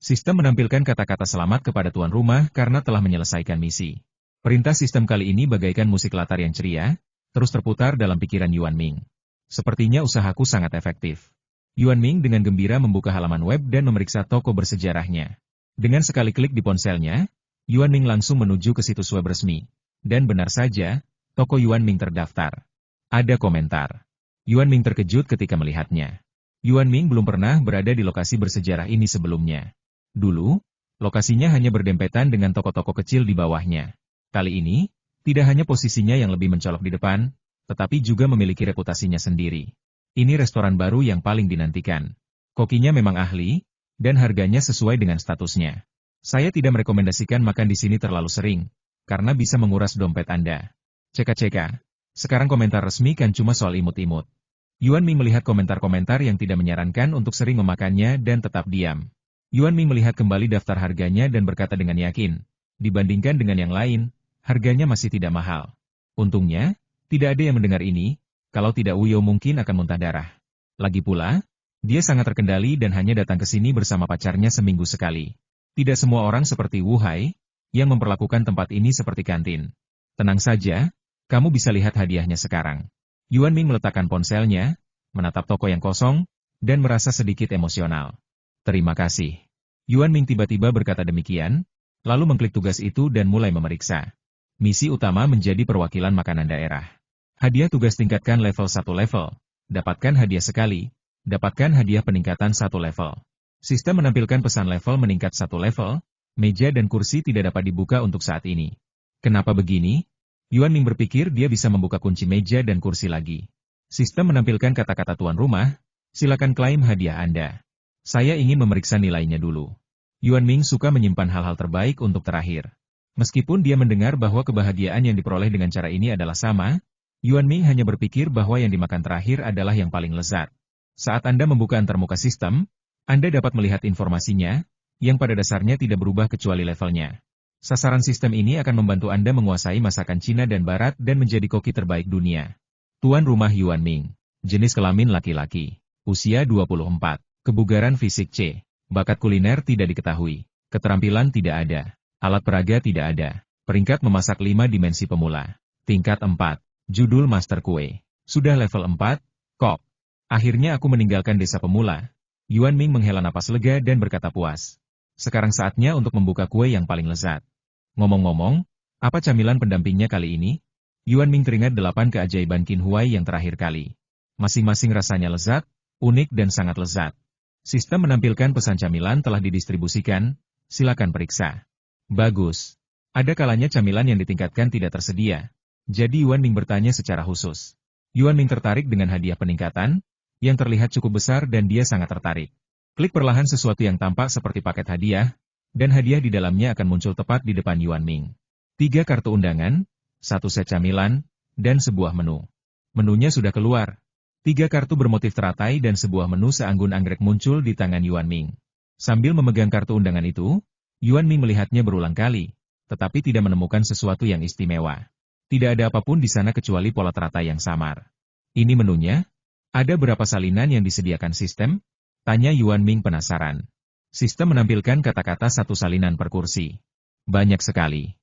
Sistem menampilkan kata-kata selamat kepada tuan rumah karena telah menyelesaikan misi. Perintah sistem kali ini bagaikan musik latar yang ceria, terus terputar dalam pikiran Yuanming. Sepertinya usahaku sangat efektif. Yuanming dengan gembira membuka halaman web dan memeriksa toko bersejarahnya. Dengan sekali klik di ponselnya, Yuanming langsung menuju ke situs web resmi. Dan benar saja, toko Yuanming terdaftar. Ada komentar. Yuanming terkejut ketika melihatnya. Yuanming belum pernah berada di lokasi bersejarah ini sebelumnya. Dulu, lokasinya hanya berdempetan dengan toko-toko kecil di bawahnya. Kali ini, tidak hanya posisinya yang lebih mencolok di depan, tetapi juga memiliki reputasinya sendiri. Ini restoran baru yang paling dinantikan. Kokinya memang ahli, dan harganya sesuai dengan statusnya. Saya tidak merekomendasikan makan di sini terlalu sering, karena bisa menguras dompet Anda. Ceka-ceka. Sekarang komentar resmi kan cuma soal imut-imut. Yuan Ming melihat komentar-komentar yang tidak menyarankan untuk sering memakannya dan tetap diam. Yuan Ming melihat kembali daftar harganya dan berkata dengan yakin, dibandingkan dengan yang lain, harganya masih tidak mahal. Untungnya, tidak ada yang mendengar ini, kalau tidak Wu You mungkin akan muntah darah. Lagi pula, dia sangat terkendali dan hanya datang ke sini bersama pacarnya seminggu sekali. Tidak semua orang seperti Wu Hai, yang memperlakukan tempat ini seperti kantin. Tenang saja, kamu bisa lihat hadiahnya sekarang. Yuan Ming meletakkan ponselnya, menatap toko yang kosong, dan merasa sedikit emosional. Terima kasih. Yuan Ming tiba-tiba berkata demikian, lalu mengklik tugas itu dan mulai memeriksa. Misi utama menjadi perwakilan makanan daerah. Hadiah tugas tingkatkan level 1 level. Dapatkan hadiah sekali. Dapatkan hadiah peningkatan 1 level. Sistem menampilkan pesan level meningkat 1 level, meja dan kursi tidak dapat dibuka untuk saat ini. Kenapa begini? Yuan Ming berpikir dia bisa membuka kunci meja dan kursi lagi. Sistem menampilkan kata-kata tuan rumah, silakan klaim hadiah Anda. Saya ingin memeriksa nilainya dulu. Yuan Ming suka menyimpan hal-hal terbaik untuk terakhir. Meskipun dia mendengar bahwa kebahagiaan yang diperoleh dengan cara ini adalah sama, Yuan Ming hanya berpikir bahwa yang dimakan terakhir adalah yang paling lezat. Saat Anda membuka antarmuka sistem, Anda dapat melihat informasinya, yang pada dasarnya tidak berubah kecuali levelnya. Sasaran sistem ini akan membantu Anda menguasai masakan Cina dan Barat dan menjadi koki terbaik dunia. Tuan rumah Yuan Ming. Jenis kelamin laki-laki. Usia 24. Kebugaran fisik C. Bakat kuliner tidak diketahui. Keterampilan tidak ada. Alat peraga tidak ada. Peringkat memasak 5 dimensi pemula. Tingkat 4. Judul Master Kue. Sudah level 4, kok. Akhirnya aku meninggalkan desa pemula. Yuan Ming menghela napas lega dan berkata puas. Sekarang saatnya untuk membuka kue yang paling lezat. Ngomong-ngomong, apa camilan pendampingnya kali ini? Yuan Ming teringat 8 keajaiban Qin Huai yang terakhir kali. Masing-masing rasanya lezat, unik dan sangat lezat. Sistem menampilkan pesan camilan telah didistribusikan, silakan periksa. Bagus. Ada kalanya camilan yang ditingkatkan tidak tersedia. Jadi Yuan Ming bertanya secara khusus. Yuan Ming tertarik dengan hadiah peningkatan, yang terlihat cukup besar dan dia sangat tertarik. Klik perlahan sesuatu yang tampak seperti paket hadiah, dan hadiah di dalamnya akan muncul tepat di depan Yuan Ming. 3 kartu undangan, 1 set camilan, dan sebuah menu. Menunya sudah keluar. 3 kartu bermotif teratai dan sebuah menu seanggun anggrek muncul di tangan Yuan Ming. Sambil memegang kartu undangan itu, Yuan Ming melihatnya berulang kali, tetapi tidak menemukan sesuatu yang istimewa. Tidak ada apapun di sana kecuali pola teratai yang samar. Ini menunya? Ada berapa salinan yang disediakan sistem? Tanya Yuan Ming penasaran. Sistem menampilkan kata-kata 1 salinan per kursi. Banyak sekali.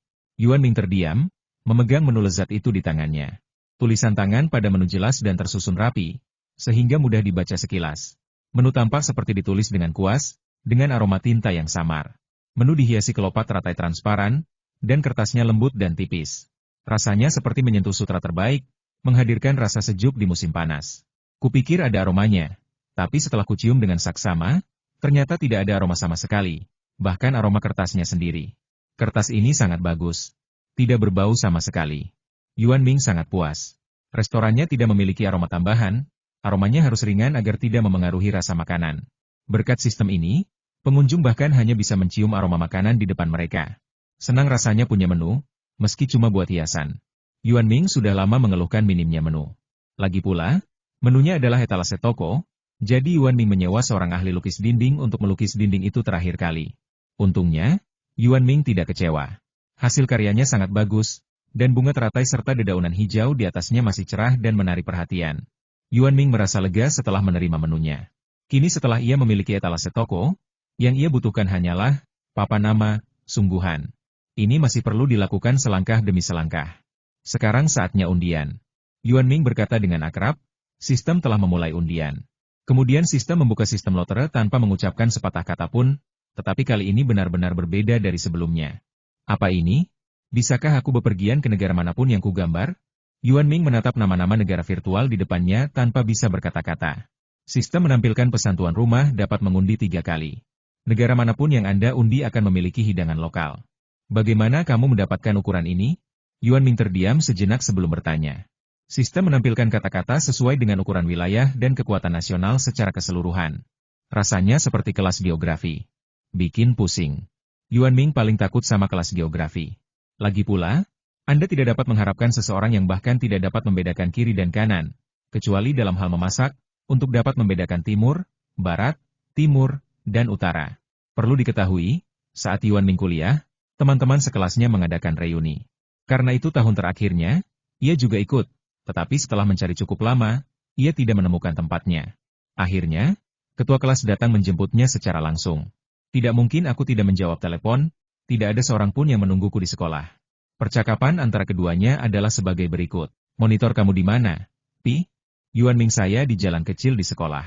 Yuan Ming terdiam, memegang menu lezat itu di tangannya. Tulisan tangan pada menu jelas dan tersusun rapi, sehingga mudah dibaca sekilas. Menu tampak seperti ditulis dengan kuas, dengan aroma tinta yang samar. Menu dihiasi kelopak teratai transparan, dan kertasnya lembut dan tipis. Rasanya seperti menyentuh sutra terbaik, menghadirkan rasa sejuk di musim panas. Kupikir ada aromanya, tapi setelah kucium dengan saksama, ternyata tidak ada aroma sama sekali, bahkan aroma kertasnya sendiri. Kertas ini sangat bagus. Tidak berbau sama sekali. Yuan Ming sangat puas. Restorannya tidak memiliki aroma tambahan, aromanya harus ringan agar tidak memengaruhi rasa makanan. Berkat sistem ini, pengunjung bahkan hanya bisa mencium aroma makanan di depan mereka. Senang rasanya punya menu, meski cuma buat hiasan. Yuan Ming sudah lama mengeluhkan minimnya menu. Lagi pula, menunya adalah etalase toko, jadi Yuan Ming menyewa seorang ahli lukis dinding untuk melukis dinding itu terakhir kali. Untungnya, Yuan Ming tidak kecewa. Hasil karyanya sangat bagus, dan bunga teratai serta dedaunan hijau di atasnya masih cerah dan menarik perhatian. Yuan Ming merasa lega setelah menerima menunya. Kini setelah ia memiliki etalase toko, yang ia butuhkan hanyalah papan nama, sungguhan. Ini masih perlu dilakukan selangkah demi selangkah. Sekarang saatnya undian. Yuan Ming berkata dengan akrab, sistem telah memulai undian. Kemudian sistem membuka sistem lotre tanpa mengucapkan sepatah kata pun, tetapi kali ini benar-benar berbeda dari sebelumnya. Apa ini? Bisakah aku bepergian ke negara manapun yang kugambar? Yuan Ming menatap nama-nama negara virtual di depannya tanpa bisa berkata-kata. Sistem menampilkan pesan tuan rumah dapat mengundi 3 kali. Negara manapun yang Anda undi akan memiliki hidangan lokal. Bagaimana kamu mendapatkan ukuran ini? Yuan Ming terdiam sejenak sebelum bertanya. Sistem menampilkan kata-kata sesuai dengan ukuran wilayah dan kekuatan nasional secara keseluruhan. Rasanya seperti kelas geografi. Bikin pusing. Yuan Ming paling takut sama kelas geografi. Lagi pula, Anda tidak dapat mengharapkan seseorang yang bahkan tidak dapat membedakan kiri dan kanan, kecuali dalam hal memasak, untuk dapat membedakan timur, barat, timur, dan utara. Perlu diketahui, saat Yuan Ming kuliah, teman-teman sekelasnya mengadakan reuni. Karena itu tahun terakhirnya, ia juga ikut. Tetapi setelah mencari cukup lama, ia tidak menemukan tempatnya. Akhirnya, ketua kelas datang menjemputnya secara langsung. Tidak mungkin aku tidak menjawab telepon, tidak ada seorang pun yang menungguku di sekolah. Percakapan antara keduanya adalah sebagai berikut. Monitor kamu di mana? Pi? Yuan Ming, saya di jalan kecil di sekolah.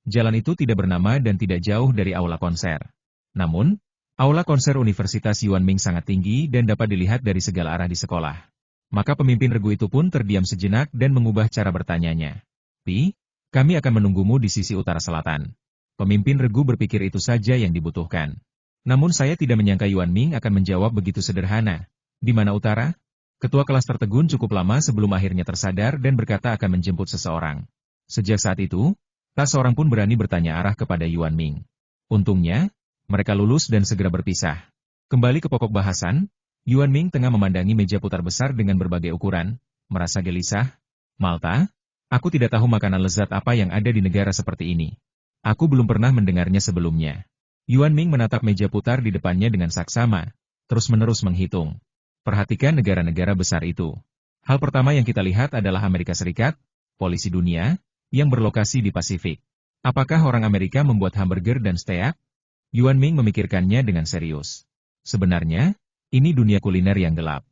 Jalan itu tidak bernama dan tidak jauh dari aula konser. Namun, aula konser Universitas Yuan Ming sangat tinggi dan dapat dilihat dari segala arah di sekolah. Maka pemimpin regu itu pun terdiam sejenak dan mengubah cara bertanyanya. Pi, kami akan menunggumu di sisi utara selatan. Pemimpin regu berpikir itu saja yang dibutuhkan. Namun saya tidak menyangka Yuan Ming akan menjawab begitu sederhana. Di mana utara? Ketua kelas tertegun cukup lama sebelum akhirnya tersadar dan berkata akan menjemput seseorang. Sejak saat itu, tak seorang pun berani bertanya arah kepada Yuan Ming. Untungnya, mereka lulus dan segera berpisah. Kembali ke pokok bahasan, Yuan Ming tengah memandangi meja putar besar dengan berbagai ukuran, merasa gelisah. Malta? Aku tidak tahu makanan lezat apa yang ada di negara seperti ini. Aku belum pernah mendengarnya sebelumnya. Yuan Ming menatap meja putar di depannya dengan saksama, terus-menerus menghitung. Perhatikan negara-negara besar itu. Hal pertama yang kita lihat adalah Amerika Serikat, polisi dunia, yang berlokasi di Pasifik. Apakah orang Amerika membuat hamburger dan steak? Yuan Ming memikirkannya dengan serius. Sebenarnya, ini dunia kuliner yang gelap.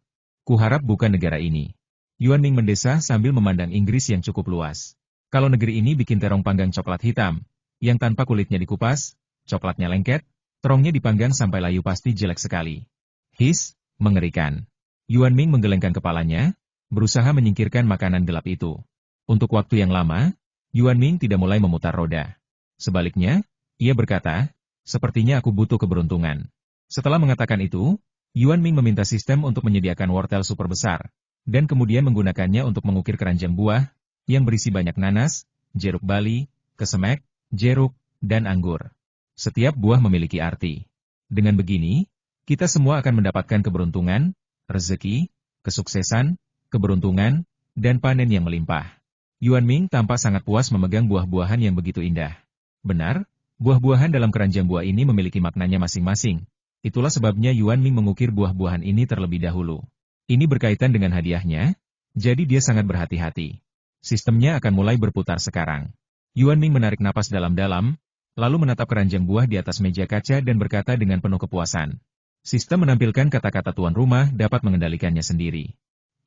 Kuharap bukan negara ini. Yuan Ming mendesah sambil memandang Inggris yang cukup luas. Kalau negeri ini bikin terong panggang coklat hitam, yang tanpa kulitnya dikupas, coklatnya lengket, terongnya dipanggang sampai layu pasti jelek sekali. His, mengerikan. Yuan Ming menggelengkan kepalanya, berusaha menyingkirkan makanan gelap itu. Untuk waktu yang lama, Yuan Ming tidak mulai memutar roda. Sebaliknya, ia berkata, sepertinya aku butuh keberuntungan. Setelah mengatakan itu, Yuan Ming meminta sistem untuk menyediakan wortel super besar, dan kemudian menggunakannya untuk mengukir keranjang buah, yang berisi banyak nanas, jeruk bali, kesemek, jeruk, dan anggur. Setiap buah memiliki arti. Dengan begini, kita semua akan mendapatkan keberuntungan, rezeki, kesuksesan, keberuntungan, dan panen yang melimpah. Yuan Ming tampak sangat puas memegang buah-buahan yang begitu indah. Benar, buah-buahan dalam keranjang buah ini memiliki maknanya masing-masing. Itulah sebabnya Yuan Ming mengukir buah-buahan ini terlebih dahulu. Ini berkaitan dengan hadiahnya, jadi dia sangat berhati-hati. Sistemnya akan mulai berputar sekarang. Yuan Ming menarik napas dalam-dalam, lalu menatap keranjang buah di atas meja kaca dan berkata dengan penuh kepuasan. Sistem menampilkan kata-kata tuan rumah dapat mengendalikannya sendiri.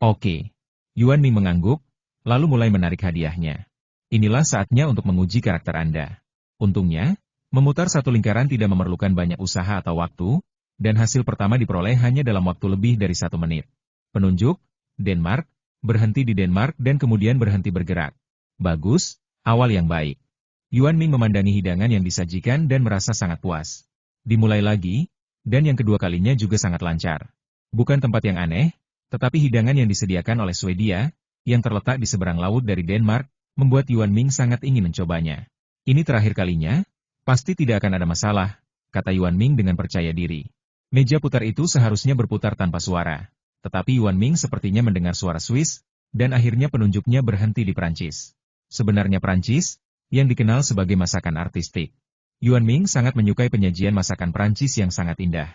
Oke. Yuan Ming mengangguk, lalu mulai menarik hadiahnya. Inilah saatnya untuk menguji karakter Anda. Untungnya, memutar satu lingkaran tidak memerlukan banyak usaha atau waktu, dan hasil pertama diperoleh hanya dalam waktu lebih dari 1 menit. Penunjuk, Denmark, berhenti di Denmark dan kemudian berhenti bergerak. Bagus, awal yang baik. Yuan Ming memandangi hidangan yang disajikan dan merasa sangat puas. Dimulai lagi, dan yang kedua kalinya juga sangat lancar. Bukan tempat yang aneh, tetapi hidangan yang disediakan oleh Swedia, yang terletak di seberang laut dari Denmark, membuat Yuan Ming sangat ingin mencobanya. Ini terakhir kalinya, pasti tidak akan ada masalah, kata Yuan Ming dengan percaya diri. Meja putar itu seharusnya berputar tanpa suara. Tetapi Yuan Ming sepertinya mendengar suara Swiss, dan akhirnya penunjuknya berhenti di Prancis. Sebenarnya Prancis, yang dikenal sebagai masakan artistik. Yuan Ming sangat menyukai penyajian masakan Prancis yang sangat indah.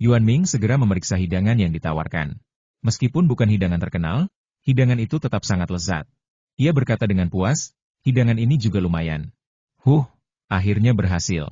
Yuan Ming segera memeriksa hidangan yang ditawarkan. Meskipun bukan hidangan terkenal, hidangan itu tetap sangat lezat. Ia berkata dengan puas, hidangan ini juga lumayan. Akhirnya berhasil.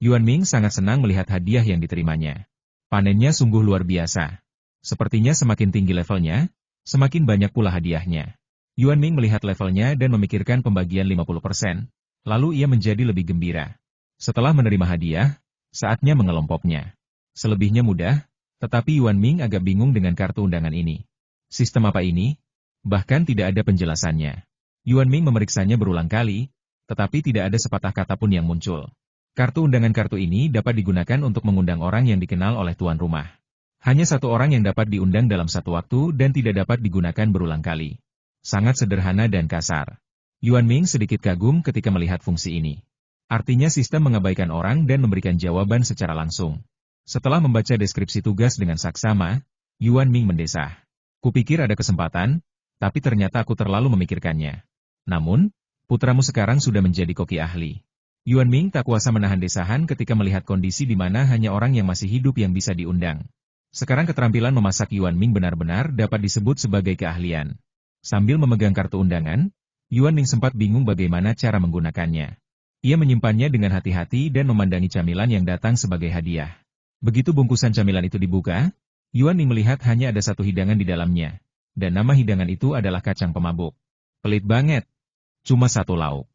Yuan Ming sangat senang melihat hadiah yang diterimanya. Panennya sungguh luar biasa. Sepertinya semakin tinggi levelnya, semakin banyak pula hadiahnya. Yuan Ming melihat levelnya dan memikirkan pembagian 50%, lalu ia menjadi lebih gembira. Setelah menerima hadiah, saatnya mengelompoknya. Selebihnya mudah, tetapi Yuan Ming agak bingung dengan kartu undangan ini. Sistem apa ini? Bahkan tidak ada penjelasannya. Yuan Ming memeriksanya berulang kali, tetapi tidak ada sepatah kata pun yang muncul. Kartu undangan kartu ini dapat digunakan untuk mengundang orang yang dikenal oleh tuan rumah. Hanya satu orang yang dapat diundang dalam satu waktu dan tidak dapat digunakan berulang kali. Sangat sederhana dan kasar. Yuan Ming sedikit kagum ketika melihat fungsi ini. Artinya sistem mengabaikan orang dan memberikan jawaban secara langsung. Setelah membaca deskripsi tugas dengan saksama, Yuan Ming mendesah. Kupikir ada kesempatan, tapi ternyata aku terlalu memikirkannya. Namun, putramu sekarang sudah menjadi koki ahli. Yuan Ming tak kuasa menahan desahan ketika melihat kondisi di mana hanya orang yang masih hidup yang bisa diundang. Sekarang keterampilan memasak Yuan Ming benar-benar dapat disebut sebagai keahlian. Sambil memegang kartu undangan, Yuan Ming sempat bingung bagaimana cara menggunakannya. Ia menyimpannya dengan hati-hati dan memandangi camilan yang datang sebagai hadiah. Begitu bungkusan camilan itu dibuka, Yuan Ming melihat hanya ada satu hidangan di dalamnya. Dan nama hidangan itu adalah kacang pemabuk. Pelit banget. Cuma satu lauk.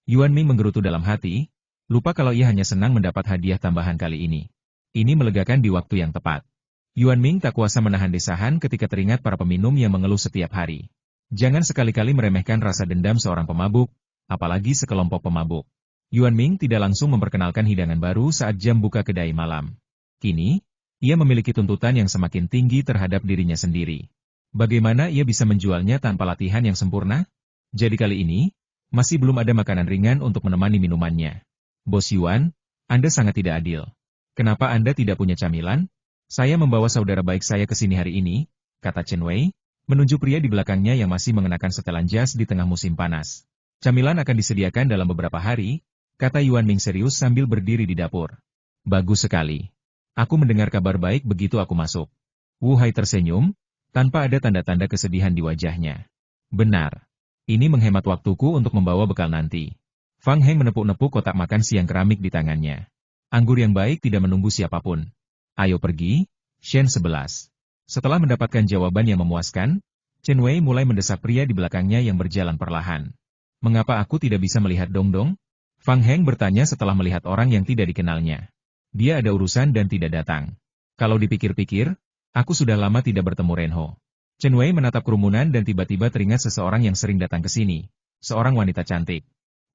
Yuan Ming menggerutu dalam hati, lupa kalau ia hanya senang mendapat hadiah tambahan kali ini. Ini melegakan di waktu yang tepat. Yuan Ming tak kuasa menahan desahan ketika teringat para peminum yang mengeluh setiap hari. Jangan sekali-kali meremehkan rasa dendam seorang pemabuk, apalagi sekelompok pemabuk. Yuan Ming tidak langsung memperkenalkan hidangan baru saat jam buka kedai malam. Kini, ia memiliki tuntutan yang semakin tinggi terhadap dirinya sendiri. Bagaimana ia bisa menjualnya tanpa latihan yang sempurna? Jadi kali ini, masih belum ada makanan ringan untuk menemani minumannya. Bos Yuan, Anda sangat tidak adil. Kenapa Anda tidak punya camilan? Saya membawa saudara baik saya ke sini hari ini, kata Chen Wei, menunjuk pria di belakangnya yang masih mengenakan setelan jas di tengah musim panas. Camilan akan disediakan dalam beberapa hari, kata Yuan Ming serius sambil berdiri di dapur. Bagus sekali. Aku mendengar kabar baik begitu aku masuk. Wu Hai tersenyum, tanpa ada tanda-tanda kesedihan di wajahnya. Benar. Ini menghemat waktuku untuk membawa bekal nanti. Fang Heng menepuk-nepuk kotak makan siang keramik di tangannya. Anggur yang baik tidak menunggu siapapun. Ayo pergi, Shen 11. Setelah mendapatkan jawaban yang memuaskan, Chen Wei mulai mendesak pria di belakangnya yang berjalan perlahan. Mengapa aku tidak bisa melihat Dongdong? Fang Heng bertanya setelah melihat orang yang tidak dikenalnya. Dia ada urusan dan tidak datang. Kalau dipikir-pikir, aku sudah lama tidak bertemu Renho. Chen Wei menatap kerumunan dan tiba-tiba teringat seseorang yang sering datang ke sini. Seorang wanita cantik.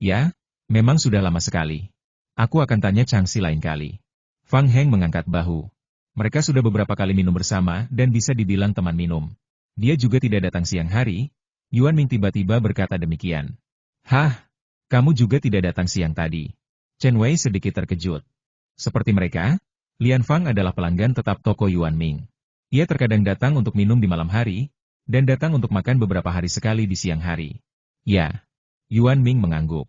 Ya, memang sudah lama sekali. Aku akan tanya Changxi lain kali. Fang Heng mengangkat bahu. Mereka sudah beberapa kali minum bersama dan bisa dibilang teman minum. Dia juga tidak datang siang hari. Yuan Ming tiba-tiba berkata demikian. Hah? Kamu juga tidak datang siang tadi. Chen Wei sedikit terkejut. Seperti mereka, Lian Fang adalah pelanggan tetap toko Yuan Ming. Ia terkadang datang untuk minum di malam hari, dan datang untuk makan beberapa hari sekali di siang hari. Ya. Yuan Ming mengangguk.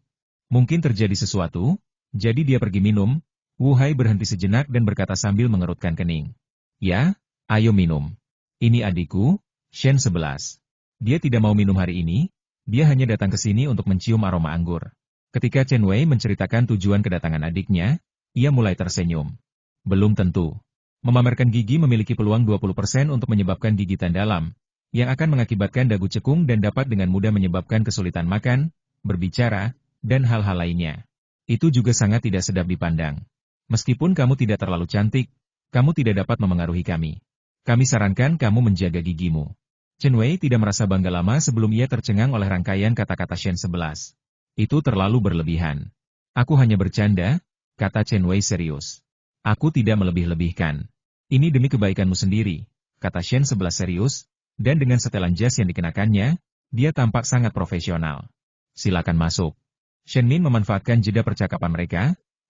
Mungkin terjadi sesuatu, jadi dia pergi minum. Wu Hai berhenti sejenak dan berkata sambil mengerutkan kening. Ya, ayo minum. Ini adikku, Shen 11. Dia tidak mau minum hari ini, dia hanya datang ke sini untuk mencium aroma anggur. Ketika Chen Wei menceritakan tujuan kedatangan adiknya, ia mulai tersenyum. Belum tentu. Memamerkan gigi memiliki peluang 20% untuk menyebabkan gigitan dalam, yang akan mengakibatkan dagu cekung dan dapat dengan mudah menyebabkan kesulitan makan, berbicara, dan hal-hal lainnya. Itu juga sangat tidak sedap dipandang. Meskipun kamu tidak terlalu cantik, kamu tidak dapat memengaruhi kami. Kami sarankan kamu menjaga gigimu. Chen Wei tidak merasa bangga lama sebelum ia tercengang oleh rangkaian kata-kata Shen 11. Itu terlalu berlebihan. Aku hanya bercanda, kata Chen Wei serius. Aku tidak melebih-lebihkan. Ini demi kebaikanmu sendiri, kata Shen 11 serius, dan dengan setelan jas yang dikenakannya, dia tampak sangat profesional. Silakan masuk. Shen Min memanfaatkan jeda percakapan mereka,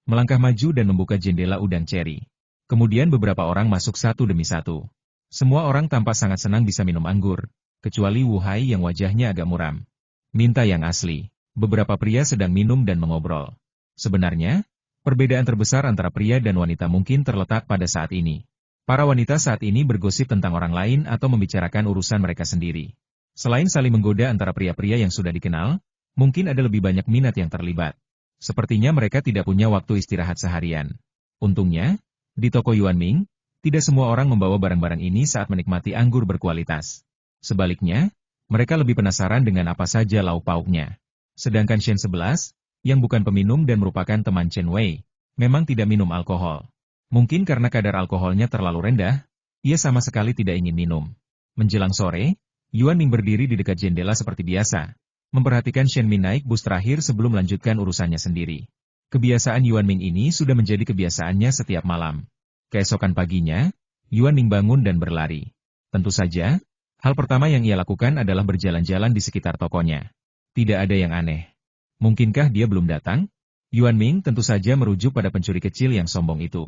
melangkah maju dan membuka jendela udang ceri. Kemudian beberapa orang masuk satu demi satu. Semua orang tampak sangat senang bisa minum anggur, kecuali Wu Hai yang wajahnya agak muram. Minta yang asli. Beberapa pria sedang minum dan mengobrol. Sebenarnya, perbedaan terbesar antara pria dan wanita mungkin terletak pada saat ini. Para wanita saat ini bergosip tentang orang lain atau membicarakan urusan mereka sendiri. Selain saling menggoda antara pria-pria yang sudah dikenal, mungkin ada lebih banyak minat yang terlibat. Sepertinya mereka tidak punya waktu istirahat seharian. Untungnya, di toko Yuan Ming, tidak semua orang membawa barang-barang ini saat menikmati anggur berkualitas. Sebaliknya, mereka lebih penasaran dengan apa saja lauk pauknya. Sedangkan Shen 11, yang bukan peminum dan merupakan teman Chen Wei, memang tidak minum alkohol. Mungkin karena kadar alkoholnya terlalu rendah, ia sama sekali tidak ingin minum. Menjelang sore, Yuan Ming berdiri di dekat jendela seperti biasa, memperhatikan Shen Min naik bus terakhir sebelum melanjutkan urusannya sendiri. Kebiasaan Yuan Ming ini sudah menjadi kebiasaannya setiap malam. Keesokan paginya, Yuan Ming bangun dan berlari. Tentu saja, Hal pertama yang ia lakukan adalah berjalan-jalan di sekitar tokonya. Tidak ada yang aneh. Mungkinkah dia belum datang? Yuan Ming tentu saja merujuk pada pencuri kecil yang sombong itu.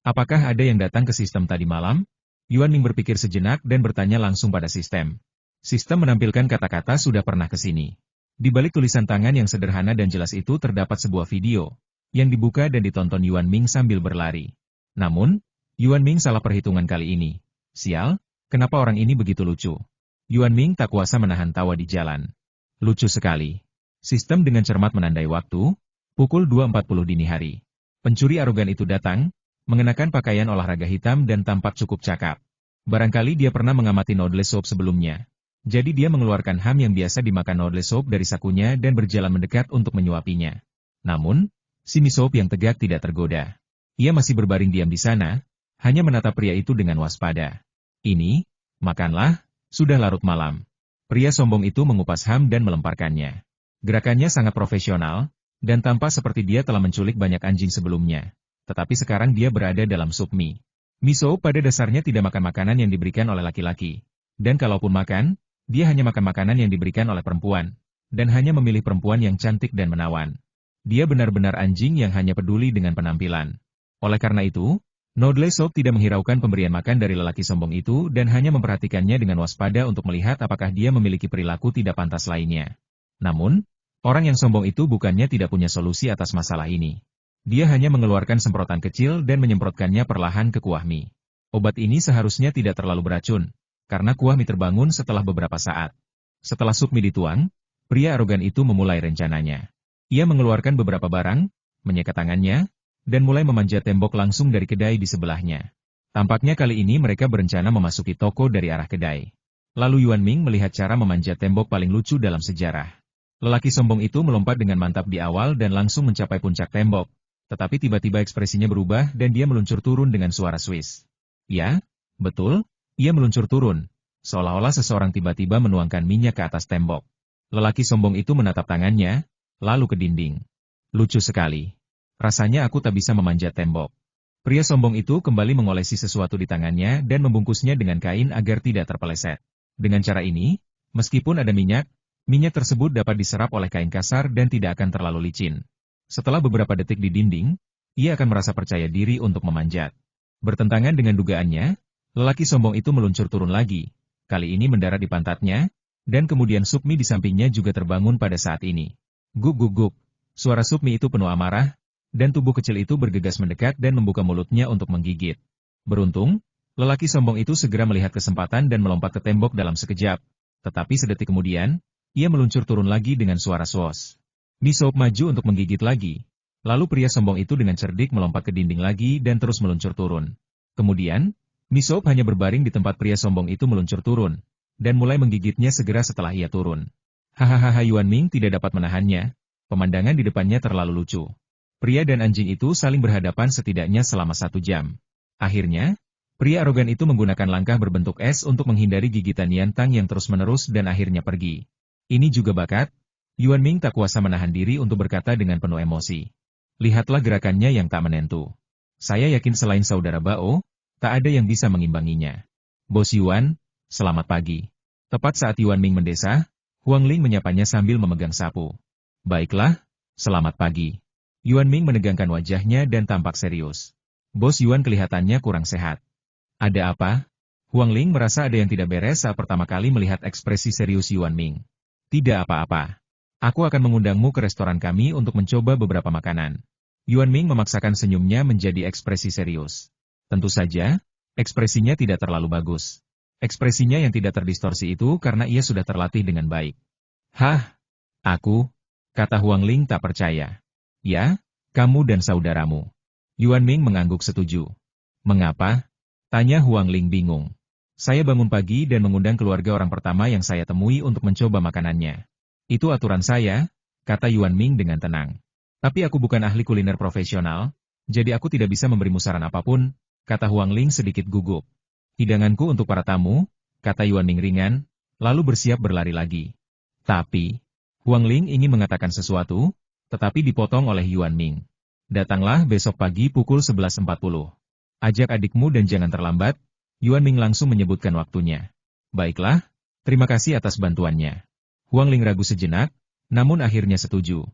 Apakah ada yang datang ke sistem tadi malam? Yuan Ming berpikir sejenak dan bertanya langsung pada sistem. Sistem menampilkan kata-kata sudah pernah ke sini. Di balik tulisan tangan yang sederhana dan jelas itu terdapat sebuah video, yang dibuka dan ditonton Yuan Ming sambil berlari. Namun, Yuan Ming salah perhitungan kali ini. Sial, kenapa orang ini begitu lucu? Yuan Ming tak kuasa menahan tawa di jalan. Lucu sekali. Sistem dengan cermat menandai waktu, pukul 2.40 dini hari. Pencuri arogan itu datang, mengenakan pakaian olahraga hitam dan tampak cukup cakap. Barangkali dia pernah mengamati noodle soup sebelumnya. Jadi dia mengeluarkan ham yang biasa dimakan noodle soup dari sakunya dan berjalan mendekat untuk menyuapinya. Namun, si Misop yang tegak tidak tergoda. Ia masih berbaring diam di sana, hanya menatap pria itu dengan waspada. Ini, makanlah, sudah larut malam. Pria sombong itu mengupas ham dan melemparkannya. Gerakannya sangat profesional, dan tampak seperti dia telah menculik banyak anjing sebelumnya. Tetapi sekarang dia berada dalam sup mie. Misop pada dasarnya tidak makan makanan yang diberikan oleh laki-laki. Dan kalaupun makan, dia hanya makan makanan yang diberikan oleh perempuan, dan hanya memilih perempuan yang cantik dan menawan. Dia benar-benar anjing yang hanya peduli dengan penampilan. Oleh karena itu, noodle soup tidak menghiraukan pemberian makan dari lelaki sombong itu dan hanya memperhatikannya dengan waspada untuk melihat apakah dia memiliki perilaku tidak pantas lainnya. Namun, orang yang sombong itu bukannya tidak punya solusi atas masalah ini. Dia hanya mengeluarkan semprotan kecil dan menyemprotkannya perlahan ke kuah mie. Obat ini seharusnya tidak terlalu beracun, karena kuah mie terbangun setelah beberapa saat. Setelah sup mie dituang, pria arogan itu memulai rencananya. Ia mengeluarkan beberapa barang, menyekat tangannya, dan mulai memanjat tembok langsung dari kedai di sebelahnya. Tampaknya kali ini mereka berencana memasuki toko dari arah kedai. Lalu Yuan Ming melihat cara memanjat tembok paling lucu dalam sejarah. Lelaki sombong itu melompat dengan mantap di awal dan langsung mencapai puncak tembok. Tetapi tiba-tiba ekspresinya berubah dan dia meluncur turun dengan suara Swiss. Ya, betul. Ia meluncur turun, seolah-olah seseorang tiba-tiba menuangkan minyak ke atas tembok. Lelaki sombong itu menatap tangannya, lalu ke dinding. Lucu sekali. Rasanya aku tak bisa memanjat tembok. Pria sombong itu kembali mengolesi sesuatu di tangannya dan membungkusnya dengan kain agar tidak terpeleset. Dengan cara ini, meskipun ada minyak, minyak tersebut dapat diserap oleh kain kasar dan tidak akan terlalu licin. Setelah beberapa detik di dinding, ia akan merasa percaya diri untuk memanjat. Bertentangan dengan dugaannya, lelaki sombong itu meluncur turun lagi, kali ini mendarat di pantatnya, dan kemudian sup mie di sampingnya juga terbangun pada saat ini. Guk guk guk, suara sup mie itu penuh amarah, dan tubuh kecil itu bergegas mendekat dan membuka mulutnya untuk menggigit. Beruntung, lelaki sombong itu segera melihat kesempatan dan melompat ke tembok dalam sekejap, tetapi sedetik kemudian, ia meluncur turun lagi dengan suara swos. Misop maju untuk menggigit lagi, lalu pria sombong itu dengan cerdik melompat ke dinding lagi dan terus meluncur turun. Kemudian, Misop hanya berbaring di tempat pria sombong itu meluncur turun, dan mulai menggigitnya segera setelah ia turun. Hahaha Yuan Ming tidak dapat menahannya, pemandangan di depannya terlalu lucu. Pria dan anjing itu saling berhadapan setidaknya selama 1 jam. Akhirnya, pria arogan itu menggunakan langkah berbentuk S untuk menghindari gigitan Yantang yang terus-menerus dan akhirnya pergi. Ini juga bakat, Yuan Ming tak kuasa menahan diri untuk berkata dengan penuh emosi. Lihatlah gerakannya yang tak menentu. Saya yakin selain saudara Bao, tak ada yang bisa mengimbanginya. Bos Yuan, selamat pagi. Tepat saat Yuan Ming mendesah, Huang Ling menyapanya sambil memegang sapu. Baiklah, selamat pagi. Yuan Ming menegangkan wajahnya dan tampak serius. Bos Yuan kelihatannya kurang sehat. Ada apa? Huang Ling merasa ada yang tidak beres saat pertama kali melihat ekspresi serius Yuan Ming. Tidak apa-apa. Aku akan mengundangmu ke restoran kami untuk mencoba beberapa makanan. Yuan Ming memaksakan senyumnya menjadi ekspresi serius. Tentu saja, ekspresinya tidak terlalu bagus. Ekspresinya yang tidak terdistorsi itu karena ia sudah terlatih dengan baik. Hah? Aku? Kata Huang Ling tak percaya. Ya, kamu dan saudaramu. Yuan Ming mengangguk setuju. Mengapa? Tanya Huang Ling bingung. Saya bangun pagi dan mengundang keluarga orang pertama yang saya temui untuk mencoba makanannya. Itu aturan saya, kata Yuan Ming dengan tenang. Tapi aku bukan ahli kuliner profesional, jadi aku tidak bisa memberimu saran apapun, kata Huang Ling sedikit gugup. Hidanganku untuk para tamu, kata Yuan Ming ringan, lalu bersiap berlari lagi. Tapi, Huang Ling ingin mengatakan sesuatu, tetapi dipotong oleh Yuan Ming. Datanglah besok pagi pukul 11.40. Ajak adikmu dan jangan terlambat, Yuan Ming langsung menyebutkan waktunya. Baiklah, Terima kasih atas bantuannya. Huang Ling ragu sejenak, namun akhirnya setuju.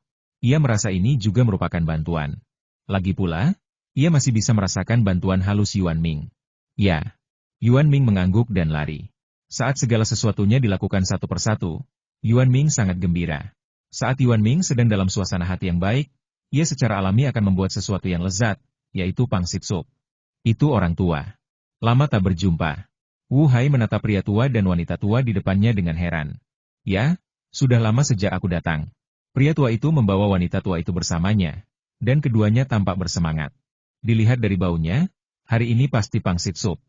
Ia merasa ini juga merupakan bantuan. Lagi pula, ia masih bisa merasakan bantuan halus Yuan Ming. Ya, Yuan Ming mengangguk dan lari. Saat segala sesuatunya dilakukan satu persatu, Yuan Ming sangat gembira. Saat Yuan Ming sedang dalam suasana hati yang baik, ia secara alami akan membuat sesuatu yang lezat, yaitu pangsit sup. Itu orang tua. Lama tak berjumpa. Wu Hai menatap pria tua dan wanita tua di depannya dengan heran. Ya, sudah lama sejak aku datang. Pria tua itu membawa wanita tua itu bersamanya, dan keduanya tampak bersemangat. Dilihat dari baunya, hari ini pasti pangsit sup.